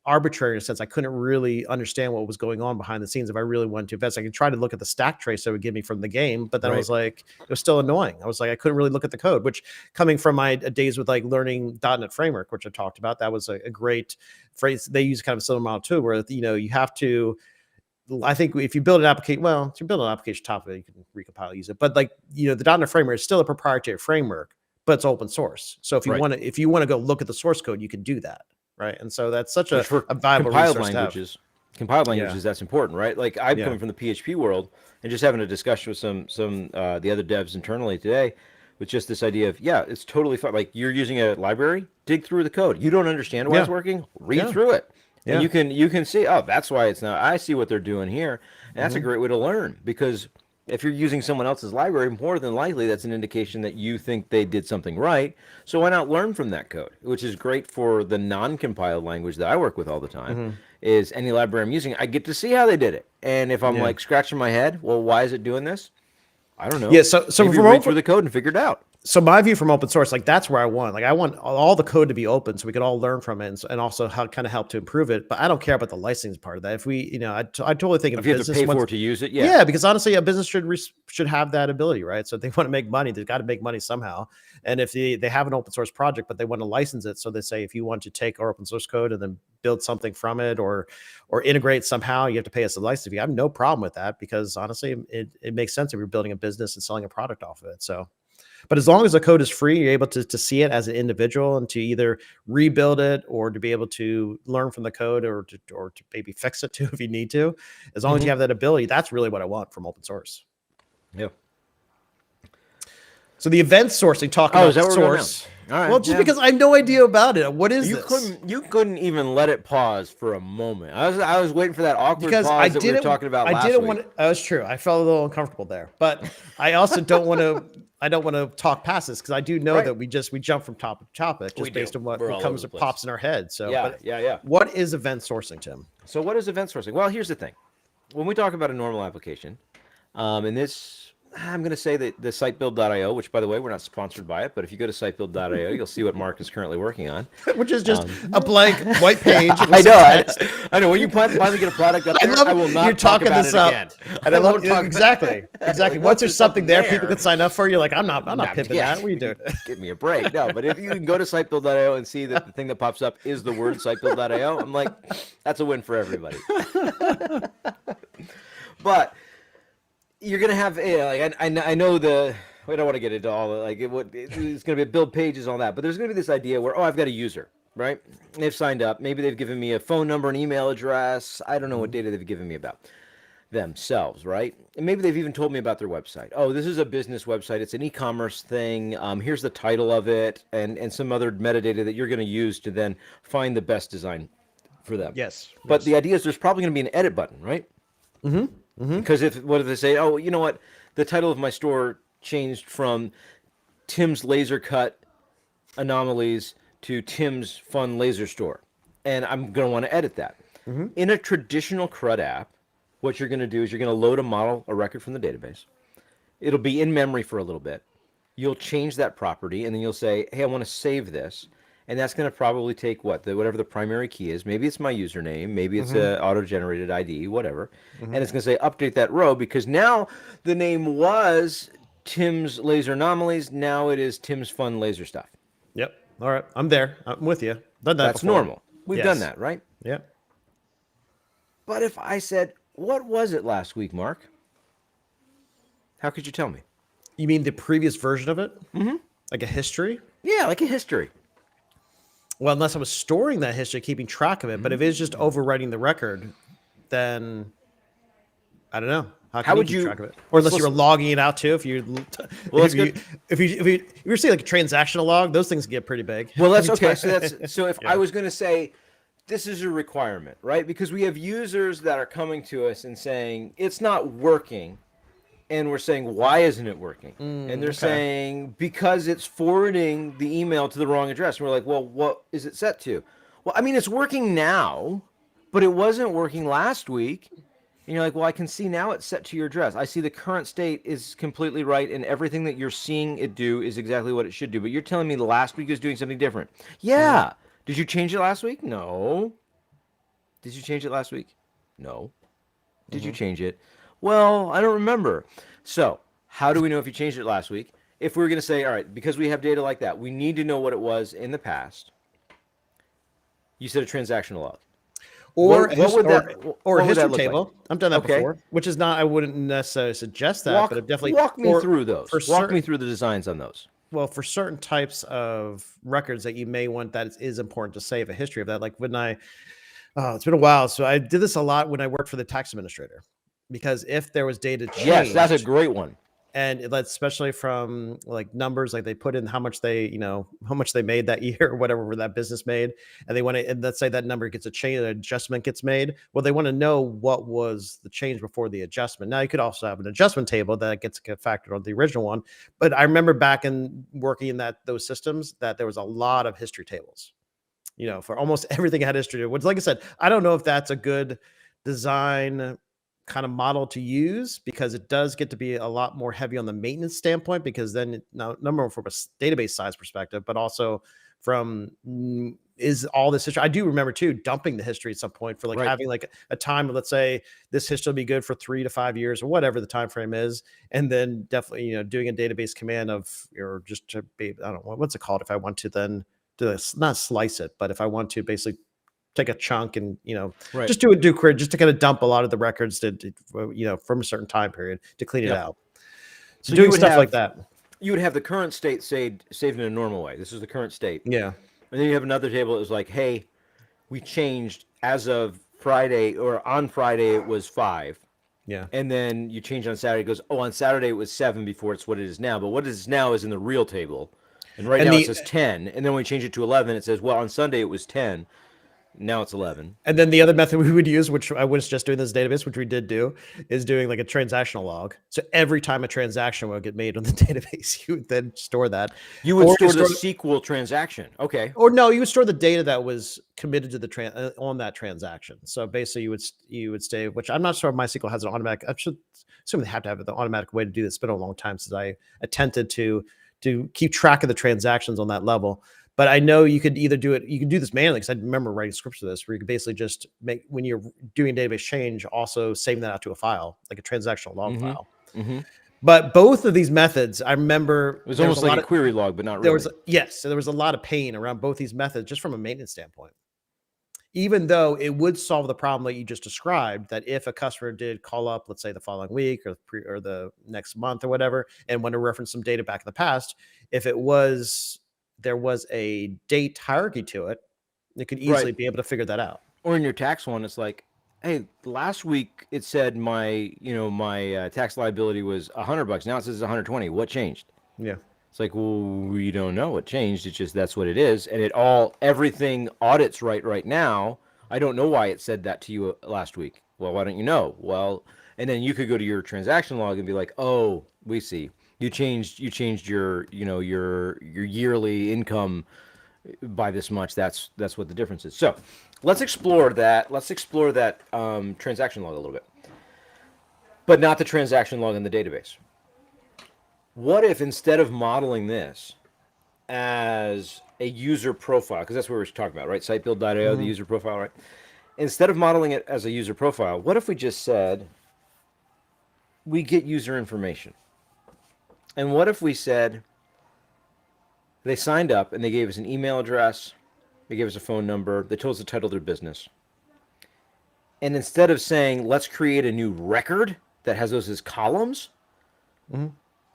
arbitrary in a sense. I couldn't really understand what was going on behind the scenes. If I really wanted to invest, I could try to look at the stack trace that would give me from the game, but then I was like, it was still annoying. I was like, I couldn't really look at the code, which, coming from my days with like learning .NET framework, which I talked about, that was a great phrase. They use kind of a similar model too, where you have to, I think if you build an application, if you build an application top of it, you can recompile, use it. But like, the .NET framework is still a proprietary framework, but it's open source. So if you want to go look at the source code, you can do that. Right. And so that's such a viable compiled resource languages. Compiled languages, that's important, right? Like, I'm coming from the PHP world and just having a discussion with some the other devs internally today, with just this idea of, it's totally fine. Like, you're using a library, dig through the code. You don't understand why it's working, read through it. And you can see, that's why it's not. I see what they're doing here. And that's a great way to learn, because if you're using someone else's library, more than likely that's an indication that you think they did something right. So why not learn from that code? Which is great for the non-compiled language that I work with all the time. Is any library I'm using, I get to see how they did it. And if I'm like scratching my head, well, why is it doing this? I don't know. Yeah. So maybe read through the code and figure it out. So my view from open source, like, that's where I want. Like, I want all the code to be open so we could all learn from it, and also kind of help to improve it. But I don't care about the licensing part of that. If we, I totally think if you have to pay for it to use it, because honestly, a business should have that ability, right? So if they want to make money, they've got to make money somehow. And if they have an open source project, but they want to license it, so they say, if you want to take our open source code and then build something from it, or integrate somehow, you have to pay us a license fee. I have no problem with that, because honestly, it makes sense if you're building a business and selling a product off of it. So. But as long as the code is free, you're able to see it as an individual, and to either rebuild it, or to be able to learn from the code, or to maybe fix it too if you need to. As long as you have that ability, that's really what I want from open source. Yeah. So the event sourcing, talking about source. All right, well, just because I have no idea about it. What is this? You couldn't even let it pause for a moment. I was waiting for that awkward pause that we were talking about last week. That was true. I felt a little uncomfortable there, but I also don't want to. I don't want to talk past this, because I do know that we jump from topic to topic just based on what pops in our head. So What is event sourcing, Tim? So what is event sourcing? Well, here's the thing. When we talk about a normal application, in this, I'm going to say that the sitebuild.io, which, by the way, we're not sponsored by it, but if you go to sitebuild.io, you'll see what Mark is currently working on. Which is just a blank white page. I know. When you finally get a product up there, I will not you're talk talking about this it up. again. And I love exactly. Once there's something there, people can sign up for. You're like, I'm not pimping that. What are you doing? Give me a break. No, but if you can go to sitebuild.io and see that the thing that pops up is the word sitebuild.io, I'm like, that's a win for everybody. But you're gonna have, I know the we don't want to get into all the, like it's going to be build pages on that, but there's going to be this idea where, oh, I've got a user, right? They've signed up. Maybe they've given me a phone number, an email address. I don't know what data they've given me about themselves, right? And maybe they've even told me about their website. Oh, this is a business website. It's an e-commerce thing. Here's the title of it and some other metadata that you're going to use to then find the best design for them. Yes. But the idea is there's probably going to be an edit button, right? Because what if they say, oh, you know what? The title of my store changed from Tim's Laser Cut Anomalies to Tim's Fun Laser Store. And I'm going to want to edit that. In a traditional CRUD app, what you're going to do is you're going to load a record from the database. It'll be in memory for a little bit. You'll change that property, and then you'll say, hey, I want to save this. And that's going to probably take whatever the primary key is. Maybe it's my username. Maybe it's an auto-generated ID, whatever. And it's going to say update that row because now the name was Tim's Laser Anomalies. Now it is Tim's Fun Laser Stuff. Yep. All right. I'm there. I'm with you. Done that That's before. normal. We've done that, right? Yeah. But if I said, what was it last week, Mark? How could you tell me? You mean the previous version of it? Like a history? Yeah, like a history. Well, unless I was storing that history, keeping track of it. But if it's just overwriting the record, then I don't know. How would you keep track of it? Or unless you were logging it out too. If you're seeing like a transactional log, those things get pretty big. Well, that's okay. So if I was going to say this is a requirement, right? Because we have users that are coming to us and saying it's not working. And we're saying, why isn't it working? And they're saying, because it's forwarding the email to the wrong address. And we're like, well, what is it set to? Well, I mean, it's working now, but it wasn't working last week. And you're like, well, I can see now it's set to your address. I see the current state is completely right, and everything that you're seeing it do is exactly what it should do. But you're telling me last week it was doing something different. Yeah. Did you change it last week? No. Did you change it last week? No. Did you change it? Well, I don't remember. So how do we know if you changed it last week? If we were going to say, all right, because we have data like that, we need to know what it was in the past. You said a transactional log. Or a history table. Like? I've done that before, which is not, I wouldn't necessarily suggest that, but it definitely... Walk me through those. Walk me through the designs on those. Well, for certain types of records that you may want, that it is important to save a history of that. Like when it's been a while. So I did this a lot when I worked for the tax administrator. Because if there was data changed, yes, that's a great one. And especially from like numbers, like they put in how much they made that year or whatever that business made, and they want to, and let's say that number gets a change, an adjustment gets made. Well, they want to know what was the change before the adjustment. Now you could also have an adjustment table that gets factored on the original one. But I remember back in working in those systems that there was a lot of history tables, for almost everything had history. Which, like I said, I don't know if that's a good design kind of model to use, because it does get to be a lot more heavy on the maintenance standpoint, because then number one from a database size perspective, but also from is all this history. I do remember too dumping the history at some point for having like a time of, let's say this history will be good for 3 to 5 years or whatever the time frame is, and then definitely doing a database command or just to be, I don't know what's it called, if I want to then not slice it, but if I want to basically take a chunk and just do query just to kind of dump a lot of the records from a certain time period to clean it out. So doing stuff like that. You would have the current state saved in a normal way. This is the current state. Yeah. And then you have another table that was like, hey, we changed as of Friday, or on Friday it was 5. Yeah. And then you change on Saturday. It goes, oh, on Saturday it was 7 before it's what it is now. But what it is now is in the real table. And now it says 10. And then when we change it to 11, it says, well, on Sunday it was 10. Now it's 11. And then the other method we would use, which I was just doing this database, which we did do, is doing like a transactional log. So every time a transaction will get made on the database, you would then store that. You would store the SQL transaction. Okay. Or no, you would store the data that was committed to the on that transaction. So basically you would stay, which I'm not sure if MySQL has an automatic, I should assume they have to have the automatic way to do this. It's been a long time since I attempted to keep track of the transactions on that level. But I know you could either do it, you could do this manually, because I remember writing scripts for this, where you could basically just make, when you're doing a database change, also saving that out to a file, like a transactional log file. But both of these methods, I remember it was almost like a query log, but not really. There was a lot of pain around both these methods, just from a maintenance standpoint. even though it would solve the problem that you just described, that if a customer did call up, let's say the following week or the next month or whatever, and want to reference some data back in the past, if there was a date hierarchy to it, it could easily Right. be able to figure that out. Or in your tax one, it's like, hey, last week it said my tax liability was $100. Now it says 120. What changed? Yeah. It's like, well, we don't know what changed. It's just that's what it is, and everything audits right now. I don't know why it said that to you last week. Well, why don't you know? Well, and then you could go to your transaction log and be like, oh, we see. You changed your your yearly income by this much. That's what the difference is. So let's explore that. Transaction log a little bit, but not the transaction log in the database. What if instead of modeling this as a user profile, because that's what we're talking about, right? Sitebuild.io, the user profile, right? Instead of modeling it as a user profile, what if we just said we get user information? And what if we said they signed up and they gave us an email address, they gave us a phone number, they told us the title of their business. And instead of saying, let's create a new record that has those as columns,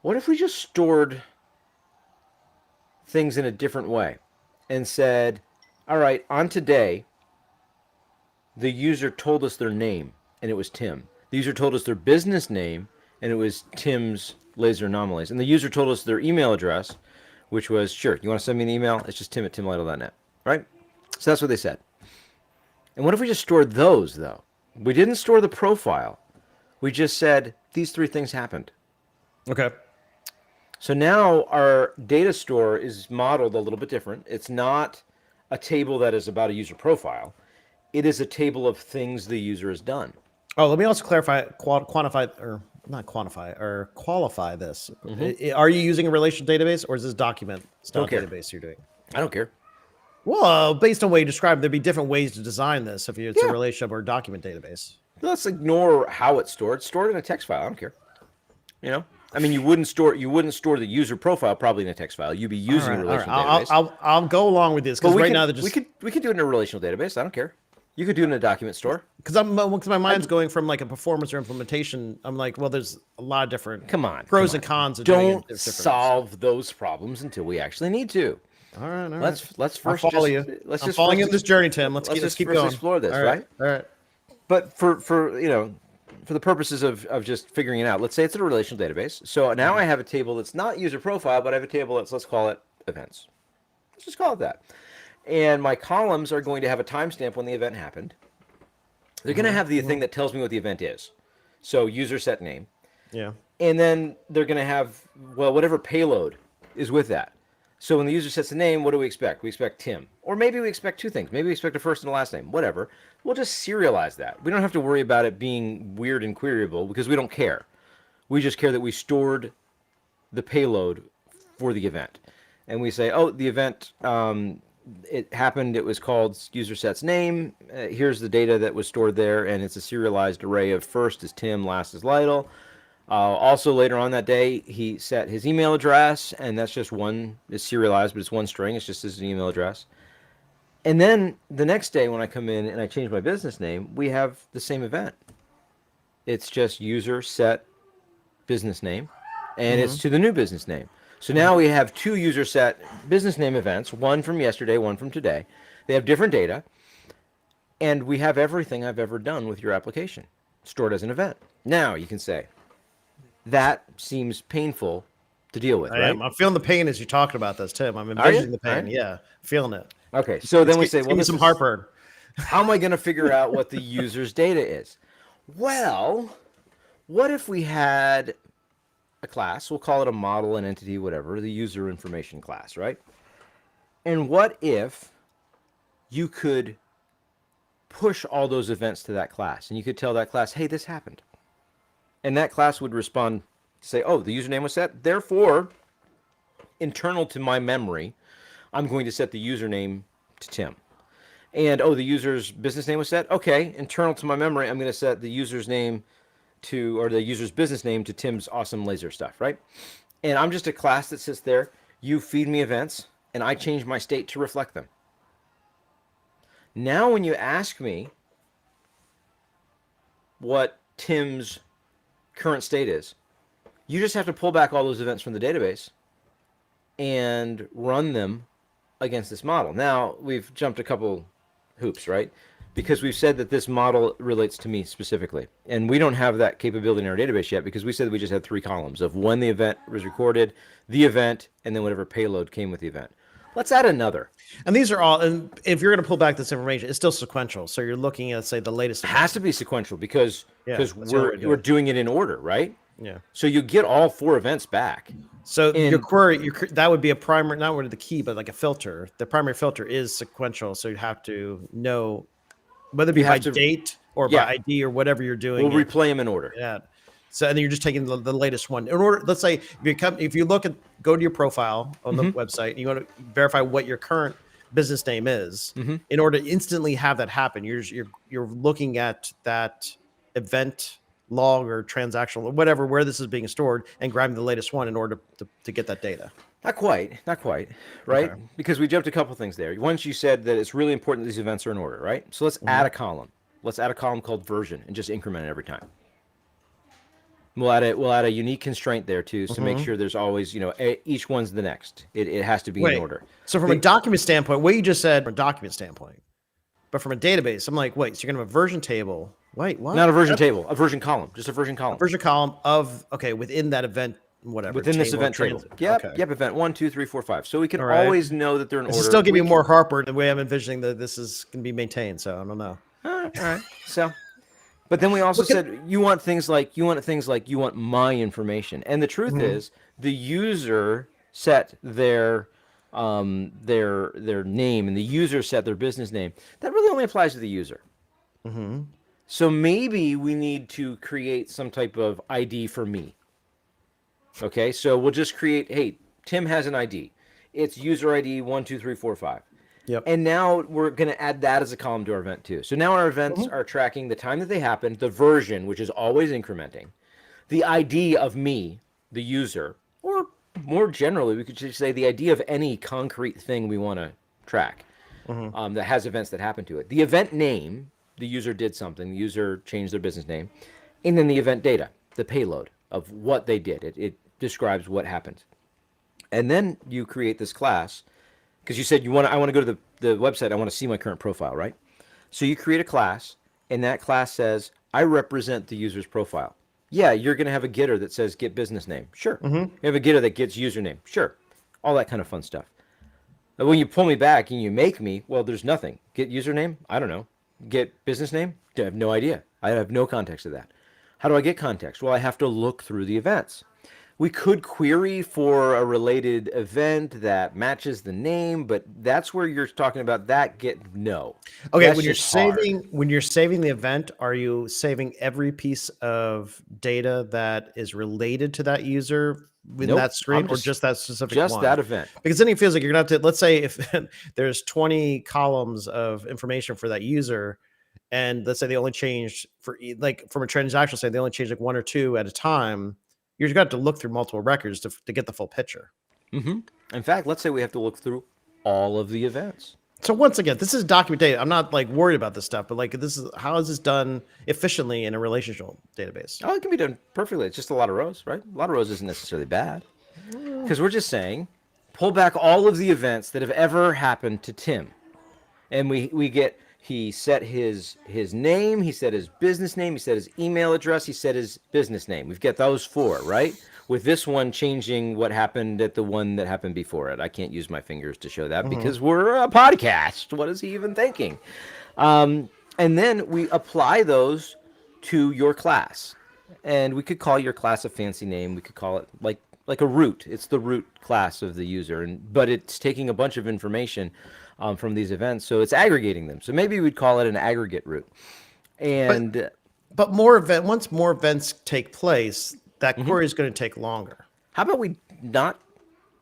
what if we just stored things in a different way and said, all right, on today, the user told us their name and it was Tim. The user told us their business name and it was Tim's Laser Anomalies. And the user told us their email address, which was, sure, you want to send me an email? It's just tim@timlytle.net, right? So that's what they said. And what if we just stored those, though? We didn't store the profile. We just said, these three things happened. Okay. So now our data store is modeled a little bit different. It's not a table that is about a user profile. It is a table of things the user has done. Oh, let me also clarify, quantify, or not quantify, or qualify this. Are you using a relational database, or is this document style database you're doing? I don't care. Well, based on what you described, there'd be different ways to design this if it's a relationship or a document database. Let's ignore how it's stored. Store it in a text file. I don't care. You know, I mean, you wouldn't store the user profile probably in a text file. You'd be using a relational database. I'll go along with this because right now they're just we could do it in a relational database. I don't care. You could do it in a document store. Because my mind's going from like a performance or implementation. I'm like, well, there's a lot of different pros and cons. Of don't solve those problems until we actually need to. All right. Let's first I'm following you in this journey, Tim. Let's keep going. Explore this, right? All right. But for the purposes of just figuring it out, let's say it's a relational database. So now I have a table that's not user profile, but I have a table that's, let's call it events. Let's just call it that. And my columns are going to have a timestamp when the event happened. They're going to have the thing that tells me what the event is. So user set name. Yeah. And then they're going to have, well, whatever payload is with that. So when the user sets the name, what do we expect? We expect Tim. Or maybe we expect two things. Maybe we expect a first and a last name. Whatever. We'll just serialize that. We don't have to worry about it being weird and queryable because we don't care. We just care that we stored the payload for the event. And we say, oh, the event, it happened, it was called user set's name. Here's the data that was stored there, and it's a serialized array of first is Tim, last is Lytle. Also, later on that day, he set his email address, and that's just one, it's serialized, but it's one string. It's just his email address. And then the next day when I come in and I change my business name, we have the same event. It's just user set business name, and it's to the new business name. So now we have two user set business name events, one from yesterday, one from today. They have different data, and we have everything I've ever done with your application stored as an event. Now you can say, that seems painful to deal with, right? I'm feeling the pain as you're talking about this, Tim. I'm envisioning the pain. Right. Yeah, feeling it. Okay, so then we say, well, this some heartburn. How am I going to figure out what the user's data is? Well, what if we had a class, we'll call it a model, an entity, whatever, the user information class, right? And what if you could push all those events to that class, and you could tell that class, hey, this happened. And that class would respond, say, oh, the username was set. Therefore, internal to my memory, I'm going to set the username to Tim. And, oh, the user's business name was set. Okay, internal to my memory, I'm going to set the user's name to, or the user's business name to Tim's awesome laser stuff, right? And I'm just a class that sits there. You feed me events, and I change my state to reflect them. Now, when you ask me what Tim's current state is, you just have to pull back all those events from the database and run them against this model. Now, we've jumped a couple hoops, right? Because we've said that this model relates to me specifically. And we don't have that capability in our database yet because we said we just had 3 columns of when the event was recorded, the event, and then whatever payload came with the event. Let's add another. And these are all, and if you're going to pull back this information, it's still sequential. So you're looking at, say, the latest. It has to be sequential because we're doing it in order, right? Yeah. So you get all 4 events back. So your query, that would be a primary, not really the key, but like a filter. The primary filter is sequential. So you'd have to know whether it be by date or by ID or whatever you're doing. We'll replay them in order. Yeah. So, and then you're just taking the latest one. In order, let's say if you go to your profile on the website, and you want to verify what your current business name is. In order to instantly have that happen, you're looking at that event log or transactional or whatever, where this is being stored, and grabbing the latest one in order to get that data. Not quite, right? Okay. Because we jumped a couple things there. Once you said that it's really important that these events are in order, right? So let's add a column. Let's add a column called version and just increment it every time. We'll add a unique constraint there too, so make sure there's always, each one's the next. It has to be in order. So from a document standpoint, what you just said from a document standpoint, but from a database, I'm like, wait, so you're gonna have a version table? Wait, what? Not a version table, a version column, just a version column. A version column of within that event, whatever. Within this event table. Yep, event 1, 2, 3, 4, 5. So we can always know that they're in order. This is still giving me more heartburn the way I'm envisioning that this is gonna be maintained. So I don't know. All right. So. But then we also said you want my information, and the truth is the user set their name, and the user set their business name. That really only applies to the user. So maybe we need to create some type of ID for me. Okay, so we'll just create. Hey, Tim has an ID. It's user ID 1, 2, 3, 4, 5. Yep. And now we're going to add that as a column to our event too. So now our events are tracking the time that they happened, the version, which is always incrementing, the ID of me, the user, or more generally, we could just say the ID of any concrete thing we want to track that has events that happen to it. The event name, the user did something, the user changed their business name, and then the event data, the payload of what they did. It describes what happened. And then you create this class. Because you said I want to go to the website, I want to see my current profile, right? So you create a class, and that class says, I represent the user's profile. Yeah, you're going to have a getter that says get business name. Sure. You have a getter that gets username. Sure. All that kind of fun stuff. But when you pull me back and you make me, well, there's nothing. Get username? I don't know. Get business name? I have no idea. I have no context of that. How do I get context? Well, I have to look through the events. We could query for a related event that matches the name, but that's where you're talking about that no. Okay, that's when you're saving the event, are you saving every piece of data that is related to that user in that screen, or just that specific one? Just that event. Because then it feels like you're gonna have to, let's say if there's 20 columns of information for that user, and let's say they only changed from a transactional side, they only changed 1 or 2 at a time. You've got to look through multiple records to get the full picture. In fact, let's say we have to look through all of the events. So once again, this is document data. I'm not worried about this stuff, but how is this done efficiently in a relational database? Oh, it can be done perfectly. It's just a lot of rows, right? A lot of rows isn't necessarily bad. Because we're just saying, pull back all of the events that have ever happened to Tim. And we get... He set his name, he set his business name, he set his email address, he set his business name. We've got those 4, right? With this one changing what happened at the one that happened before it. I can't use my fingers to show that because we're a podcast. What is he even thinking? And then we apply those to your class. And we could call your class a fancy name. We could call it like a root. It's the root class of the user, but it's taking a bunch of information from these events, so it's aggregating them. So maybe we'd call it an aggregate root. And but once more events take place, that query is going to take longer. How about we not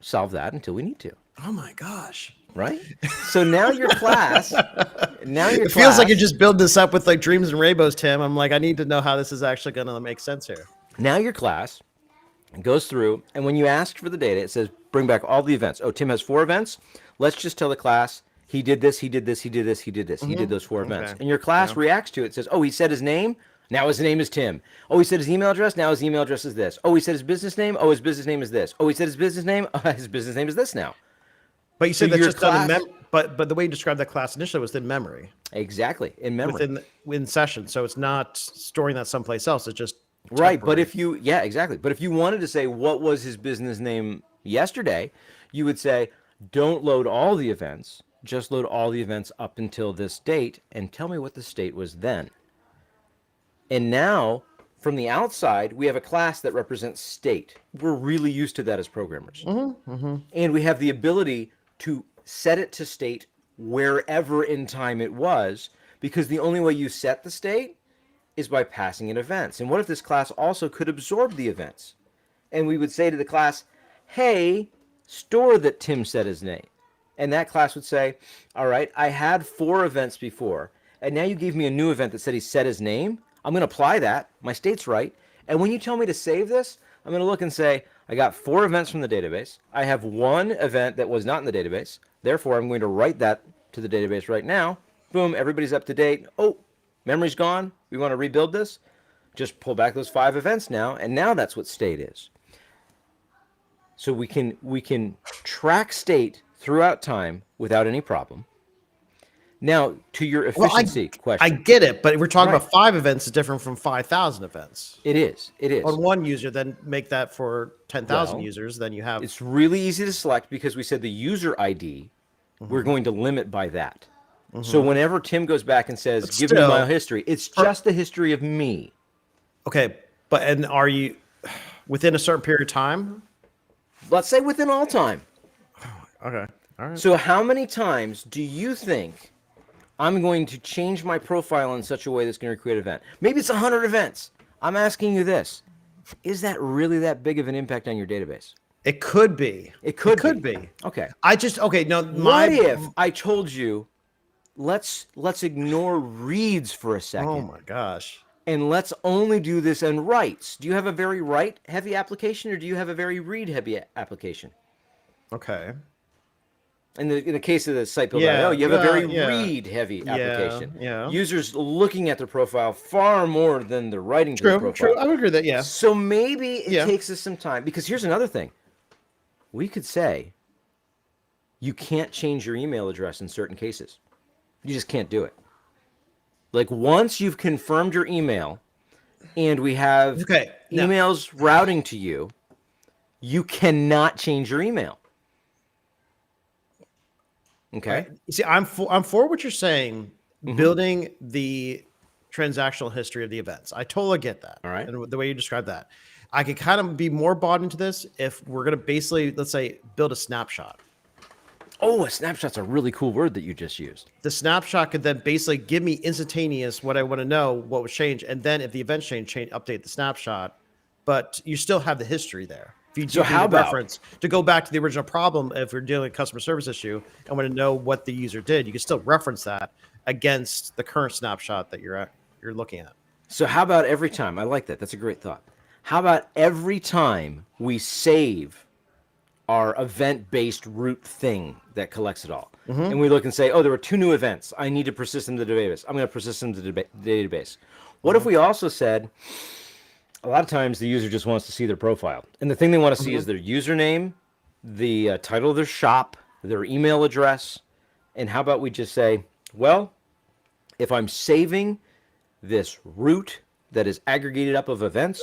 solve that until we need to? Oh my gosh! Right. So now your class. It feels like you just build this up with dreams and rainbows, Tim. I'm I need to know how this is actually going to make sense here. Now your class goes through, and when you ask for the data, it says bring back all the events. Oh, Tim has 4 events. Let's just tell the class He did this, he did this, he did this, he did this. He did those 4 events. Okay. And your class reacts to it, says, oh, he said his name. Now his name is Tim. Oh, he said his email address. Now his email address is this. Oh, he said his business name. Oh, his business name is this. Oh, he said his business name. His business name is this now. But you said So that's your just done in class- but the way you described that class initially was in memory, Exactly. In memory. in session. So it's not storing that someplace else. It's just Right. But temporary. if you, yeah, exactly. But if you wanted to say, what was his business name yesterday, you would say, don't load all the events. Just load all the events up until this date and tell me what the state was then. And now, from the outside, we have a class that represents state. We're really used to that as programmers. And we have the ability to set it to state wherever in time it was, because the only way you set the state is by passing in events. And what if this class also could absorb the events? And we would say to the class, hey, store that Tim said his name. And that class would say, all right, I had 4 events before, and now you gave me a new event that said he said his name. I'm going to apply that. My state's right. And when you tell me to save this, I'm going to look and say, I got 4 events from the database. I have 1 event that was not in the database. Therefore, I'm going to write that to the database right now. Boom, everybody's up to date. Oh, memory's gone. We want to rebuild this. Just pull back those 5 events now, and now that's what state is. So we can track state throughout time without any problem. Now, to your efficiency question. I get it, but we're talking Right. about 5 events is different from 5,000 events. It is. On one user, then make that for 10,000 Well, users. Then you have It's really easy to select because we said the user ID, we're going to limit by that. So whenever Tim goes back and says, give me my history, it's just the history of me. okay. But and are you within a certain period of time? Let's say within all time. Okay, all right. So how many times do you think I'm going to change my profile in such a way that's going to create an event? Maybe it's 100 events. I'm asking you this. Is that really that big of an impact on your database? It could be. It could be. Okay. No. What if I told you, let's ignore reads for a second. Oh my gosh. And let's only do this in writes. Do you have a very write-heavy application, or do you have a very read-heavy application? Okay. In the case of the site builder, Yeah, you have a very yeah. read-heavy application. yeah. Users looking at their profile far more than the writing to the profile. True. I would agree with that. Yeah. So maybe it Yeah. takes us some time, because here's another thing. We could say you can't change your email address in certain cases. You just can't do it. Like once you've confirmed your email and we have now- emails routing to you, you cannot change your email. Okay? You see, I'm for what you're saying, building the transactional history of the events. I totally get that. All right. And the way you describe that. I could kind of be more bought into this if we're going to basically, let's say, build a snapshot. Oh, a snapshot's a really cool word that you just used. The snapshot could then basically give me instantaneous what I want to know, what was changed, and then if the event change, update the snapshot. But you still have the history there. If you So do how the about- reference to go back to the original problem, if you're dealing with a customer service issue and want to know what the user did, you can still reference that against the current snapshot that you're looking at. So how about every time? I like that. That's a great thought. How about every time we save our event-based root thing that collects it all, and we look and say, oh, there were 2 new events. I need to persist them to the database. I'm going to persist them to the database. What if we also said, a lot of times the user just wants to see their profile, and the thing they want to see is their username, the title of their shop, their email address, and how about we just say, well, if I'm saving this root that is aggregated up of events,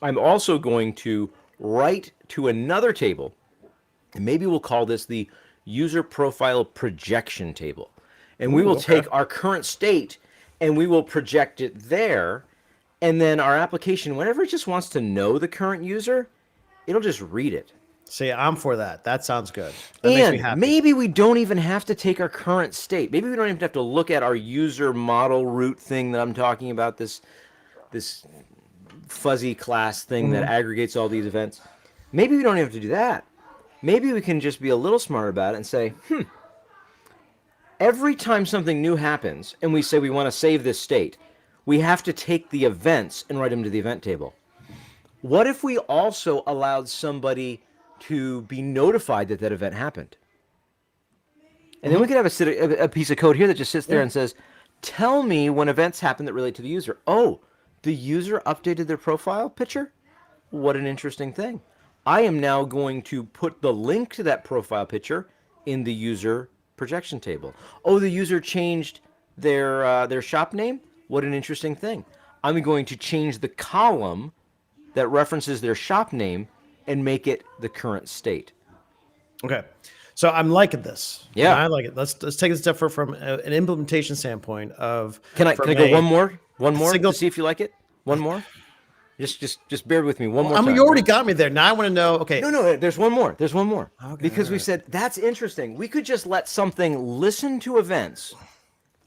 I'm also going to write to another table, and maybe we'll call this the user profile projection table. And we will take our current state and we will project it there. And then our application, whenever it just wants to know the current user, it'll just read it. See, I'm for that. That sounds good. That makes me And happy. maybe we don't even have to take our current state. Maybe we don't even have to look at our user model root thing that I'm talking about, this fuzzy class thing that aggregates all these events. Maybe we don't even have to do that. Maybe we can just be a little smart about it and say, every time something new happens and we say we want to save this state, we have to take the events and write them to the event table. What if we also allowed somebody to be notified that that event happened? And then we could have a piece of code here that just sits there and says, tell me when events happen that relate to the user. Oh, the user updated their profile picture? What an interesting thing. I am now going to put the link to that profile picture in the user projection table. Oh, the user changed their shop name? What an interesting thing. I'm going to change the column that references their shop name and make it the current state. Okay. So I'm liking this. Yeah. I like it. Let's take it a step further from an implementation standpoint of. Can I go one more single, to see if you like it? One more? Just bear with me one more I mean, time. you already got me there. Now I want to know. Okay. No, there's one more. There's one more. Okay, because we said that's interesting. We could just let something listen to events,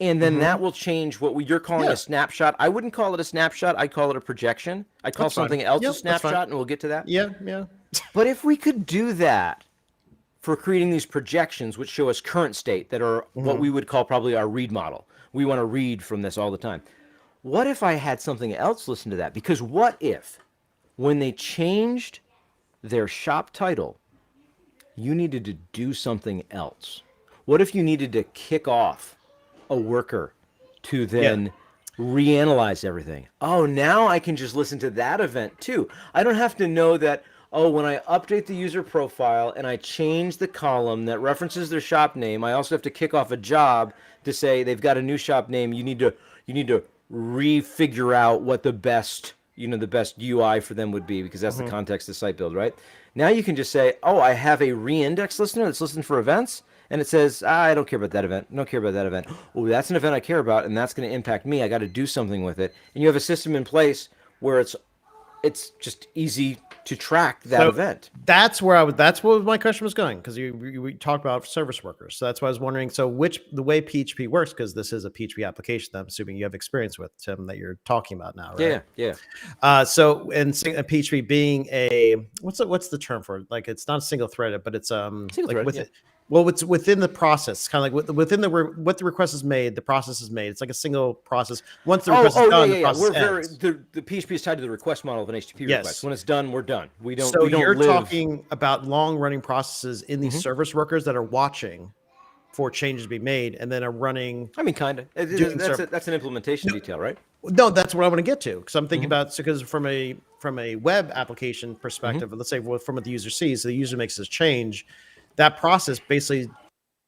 and then that will change what you're calling a snapshot. I wouldn't call it a snapshot. I'd call it a projection. I'd call something else a snapshot, and we'll get to that. Yeah. But if we could do that for creating these projections, which show us current state, that are what we would call probably our read model. We want to read from this all the time. What if I had something else listen to that? Because what if, when they changed their shop title, you needed to do something else? What if you needed to kick off a worker to then reanalyze everything? Oh, now I can just listen to that event too. I don't have to know that, oh, when I update the user profile and I change the column that references their shop name, I also have to kick off a job to say they've got a new shop name. You need to refigure out what the best UI for them would be, because that's the context of site build, right? Now you can just say, oh, I have a reindex listener that's listening for events, and it says, I don't care about that event. I don't care about that event. Oh, that's an event I care about, and that's going to impact me. I got to do something with it. And you have a system in place where it's just easy to track that event. That's where that's what my question was going, because we talked about service workers. So that's why I was wondering. So the way PHP works, because this is a PHP application that I'm assuming you have experience with, Tim, that you're talking about now, right? Yeah. So and PHP being a what's the term for it? Like, it's not single threaded, but it's Single-threaded, well, it's within the process, kind of like within what the request is made, the process is made. It's like a single process. Once the request is done, the process ends. The PHP is tied to the request model of an HTTP request. When it's done, we're done. We don't. So we don't you're live... talking about long-running processes in these service workers that are watching for changes to be made, and then are running. I mean, kind of. That's an implementation detail, right? No, that's what I want to get to, because I'm thinking about, because from a web application perspective, let's say from what the user sees, so the user makes this change. That process basically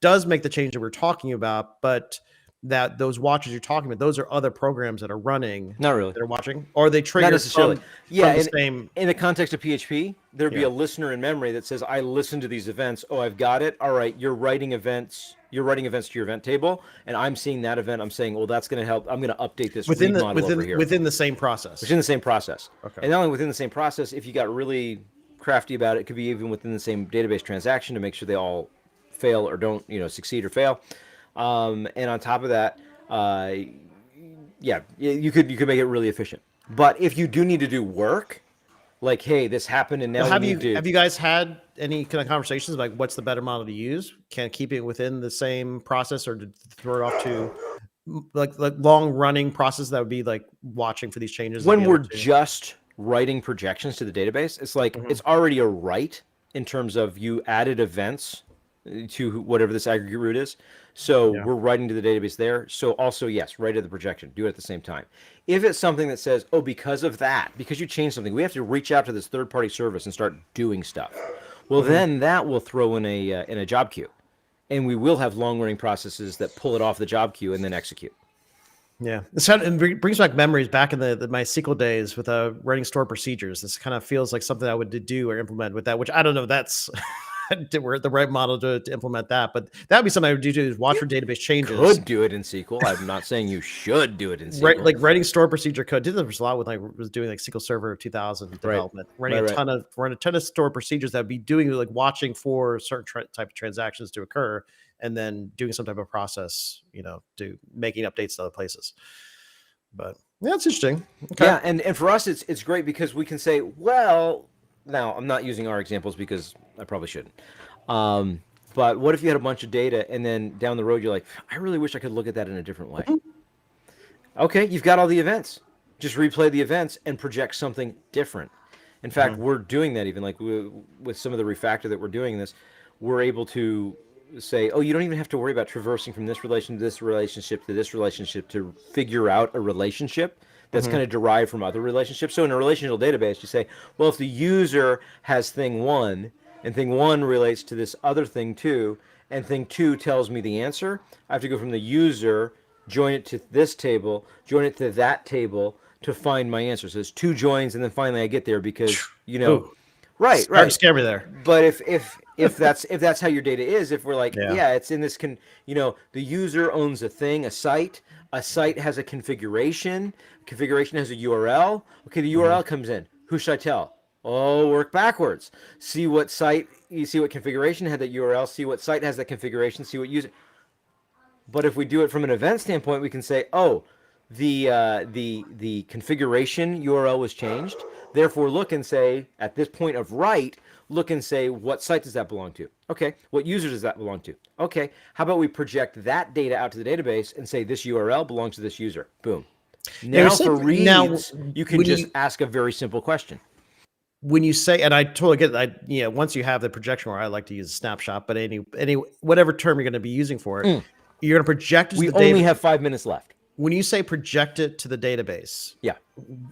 does make the change that we're talking about, but that those watches you're talking about, those are other programs that are running. Not really. That are watching, or they trigger. Not necessarily. From the same. In the context of PHP, there'd be a listener in memory that says, I listen to these events. Oh, I've got it. All right, you're writing events to your event table, and I'm seeing that event. I'm saying, well, that's going to help. I'm going to update this read model over here. Within the same process. Within the same process. Okay. And not only within the same process, if you got really crafty about it, could be even within the same database transaction to make sure they all fail or don't, succeed or fail. And on top of that, you could make it really efficient. But if you do need to do work, like, hey, this happened, and now have you guys had any kind of conversations like what's the better model to use? Can it keep it within the same process, or to throw it off to like long running process that would be like watching for these changes? When we're just writing projections to the database, it's like it's already a write in terms of you added events to whatever this aggregate root is. So we're writing to the database there. So also, yes, write to the projection. Do it at the same time. If it's something that says, oh, because you changed something, we have to reach out to this third-party service and start doing stuff. Well, then that will throw in a job queue. And we will have long-running processes that pull it off the job queue and then execute. Yeah, it brings back memories back in my SQL days with writing stored procedures. This kind of feels like something I would do or implement with that, which I don't know. That's we're the right model to implement that, but that would be something I would do is watch for database changes. Could do it in SQL. I'm not saying you should do it in SQL. Right, like writing stored procedure code. Did this a lot with was doing like SQL Server 2000 development, running a ton of stored procedures that would be doing like watching for certain type of transactions to occur, and then doing some type of process, making updates to other places. But yeah, it's interesting. Okay. Yeah, and for us, it's great because we can say, well, now I'm not using our examples because I probably shouldn't. But what if you had a bunch of data and then down the road you're like, I really wish I could look at that in a different way. Okay, you've got all the events. Just replay the events and project something different. In fact, we're doing that even like with some of the refactor that we're doing this. We're able to say, oh, you don't even have to worry about traversing from this relation to this relationship to this relationship to figure out a relationship that's kind of derived from other relationships. So in a relational database, you say, well, if the user has thing 1 and thing 1 relates to this other thing 2 and thing 2 tells me the answer, I have to go from the user, join it to this table, join it to that table to find my answer. So it's 2 joins, and then finally I get there because, Ooh. right. Scare me there. But if that's how your data is, if we're like, Yeah. it's in this the user owns a thing, a site has a configuration has a URL. Okay, the URL comes in. Who should I tell? Oh, work backwards. See what configuration had that URL, see what site has that configuration, see what user. But if we do it from an event standpoint, we can say, oh, the configuration URL was changed. Therefore, look and say, at this point of write, look and say, what site does that belong to? Okay, what user does that belong to? Okay, how about we project that data out to the database and say this URL belongs to this user? Boom. Now for reads, you can just ask a very simple question. When you say, and I totally get it, once you have the projection, where I like to use a snapshot, but any whatever term you're going to be using for it, you're going to project it to the database. We only have 5 minutes left. When you say project it to the database,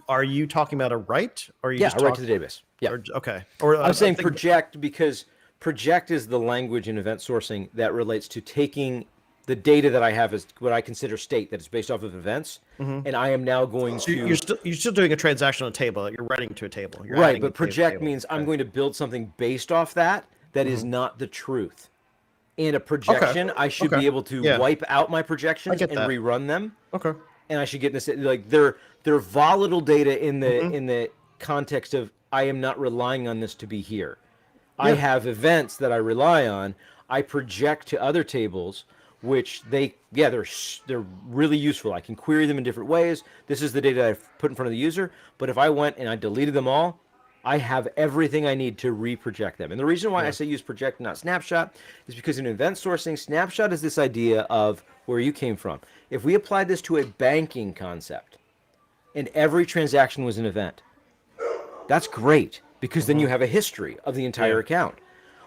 are you talking about a write, or are you just write to the database? Yeah, okay. Or I'm saying project because project is the language in event sourcing that relates to taking the data that I have as what I consider state that is based off of events, and I am now going to. You're still doing a transaction on a table. You're writing to a table. You're right, but project means I'm going to build something based off that is not the truth. And a projection, I should be able to wipe out my projections and rerun them. Okay. And I should get this they're volatile data in the context of I am not relying on this to be here. I have events that I rely on. I project to other tables, which they're really useful. I can query them in different ways. This is the data I've put in front of the user. But if I went and I deleted them all, I have everything I need to reproject them. And the reason why I say use project, not snapshot, is because in event sourcing, snapshot is this idea of where you came from. If we applied this to a banking concept and every transaction was an event, that's great because then you have a history of the entire account.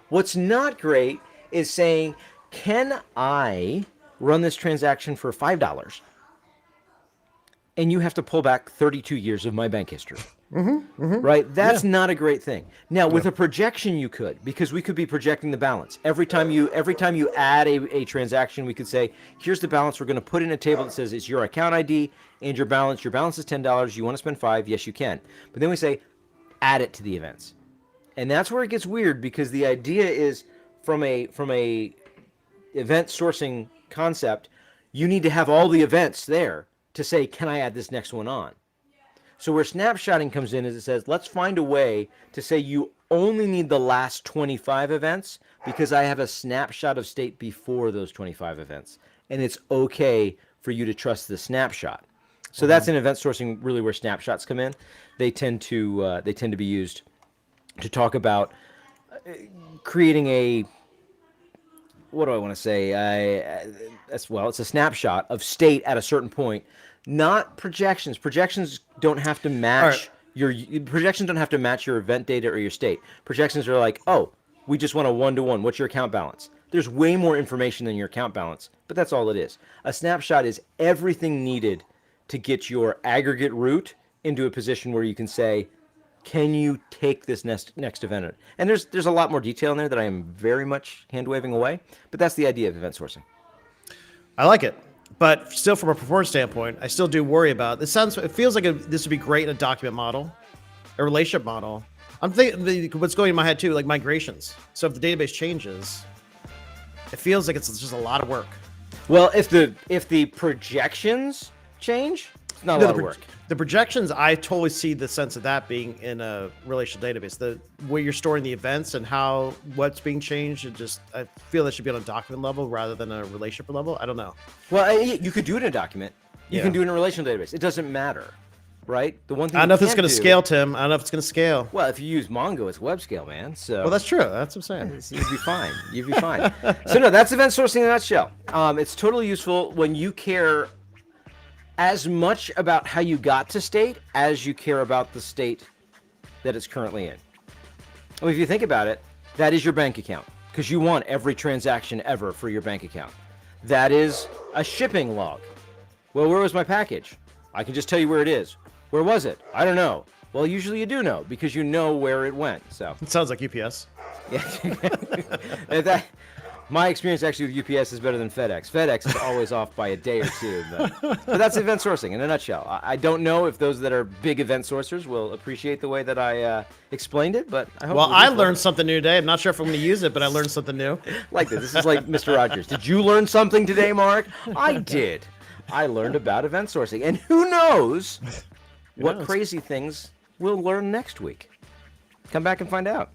What's not great is saying, can I run this transaction for $5? And you have to pull back 32 years of my bank history. Right? That's not a great thing. Now, with a projection, you could, because we could be projecting the balance. Every time you add a transaction, we could say, here's the balance. We're going to put in a table that says it's your account ID and your balance. Your balance is $10. You want to spend $5? Yes, you can. But then we say, add it to the events. And that's where it gets weird, because the idea is from a event sourcing concept, you need to have all the events there to say, can I add this next one on? So where snapshotting comes in is it says, let's find a way to say you only need the last 25 events because I have a snapshot of state before those 25 events. And it's okay for you to trust the snapshot. So that's in event sourcing really where snapshots come in. They tend to be used to talk about creating a, what do I want to say? It's a snapshot of state at a certain point. Not projections. Projections don't have to match your event data or your state. Projections are like, oh, we just want a one-to-one. What's your account balance? There's way more information than your account balance, but that's all it is. A snapshot is everything needed to get your aggregate root into a position where you can say, can you take this next event? And there's a lot more detail in there that I am very much hand-waving away, but that's the idea of event sourcing. I like it. But still, from a performance standpoint, I still do worry about it. It feels like this would be great in a document model, a relationship model. I'm thinking what's going in my head too, like migrations. So if the database changes, it feels like it's just a lot of work. Well, if the projections change, it's not a lot of work. The projections, I totally see the sense of that being in a relational database. Where you're storing the events and what's being changed. I feel that should be on a document level rather than a relationship level. I don't know. Well, you could do it in a document. You can do it in a relational database. It doesn't matter, right? The one thing I don't know if it's going to scale, Tim. I don't know if it's going to scale. Well, if you use Mongo, it's web scale, man. So that's true. That's what I'm saying. You'd be fine. So no, that's event sourcing in a nutshell. It's totally useful when you care as much about how you got to state as you care about the state that it's currently in. I mean, if you think about it, that is your bank account. because you want every transaction ever for your bank account. That is a shipping log. Well, where was my package? I can just tell you where it is. Where was it? I don't know. Well, usually you do know because you know where it went. So It sounds like UPS. yeah, my experience actually with UPS is better than FedEx. FedEx is always off by a day or two, but that's event sourcing in a nutshell. I don't know if those that are big event sourcers will appreciate the way that I explained it, but I hope. Well, I learned something new today. I'm not sure if I'm going to use it, but I learned something new. Like this. This is like Mr. Rogers. Did you learn something today, Mark? I did. I learned about event sourcing, and who knows what crazy things we'll learn next week. Come back and find out.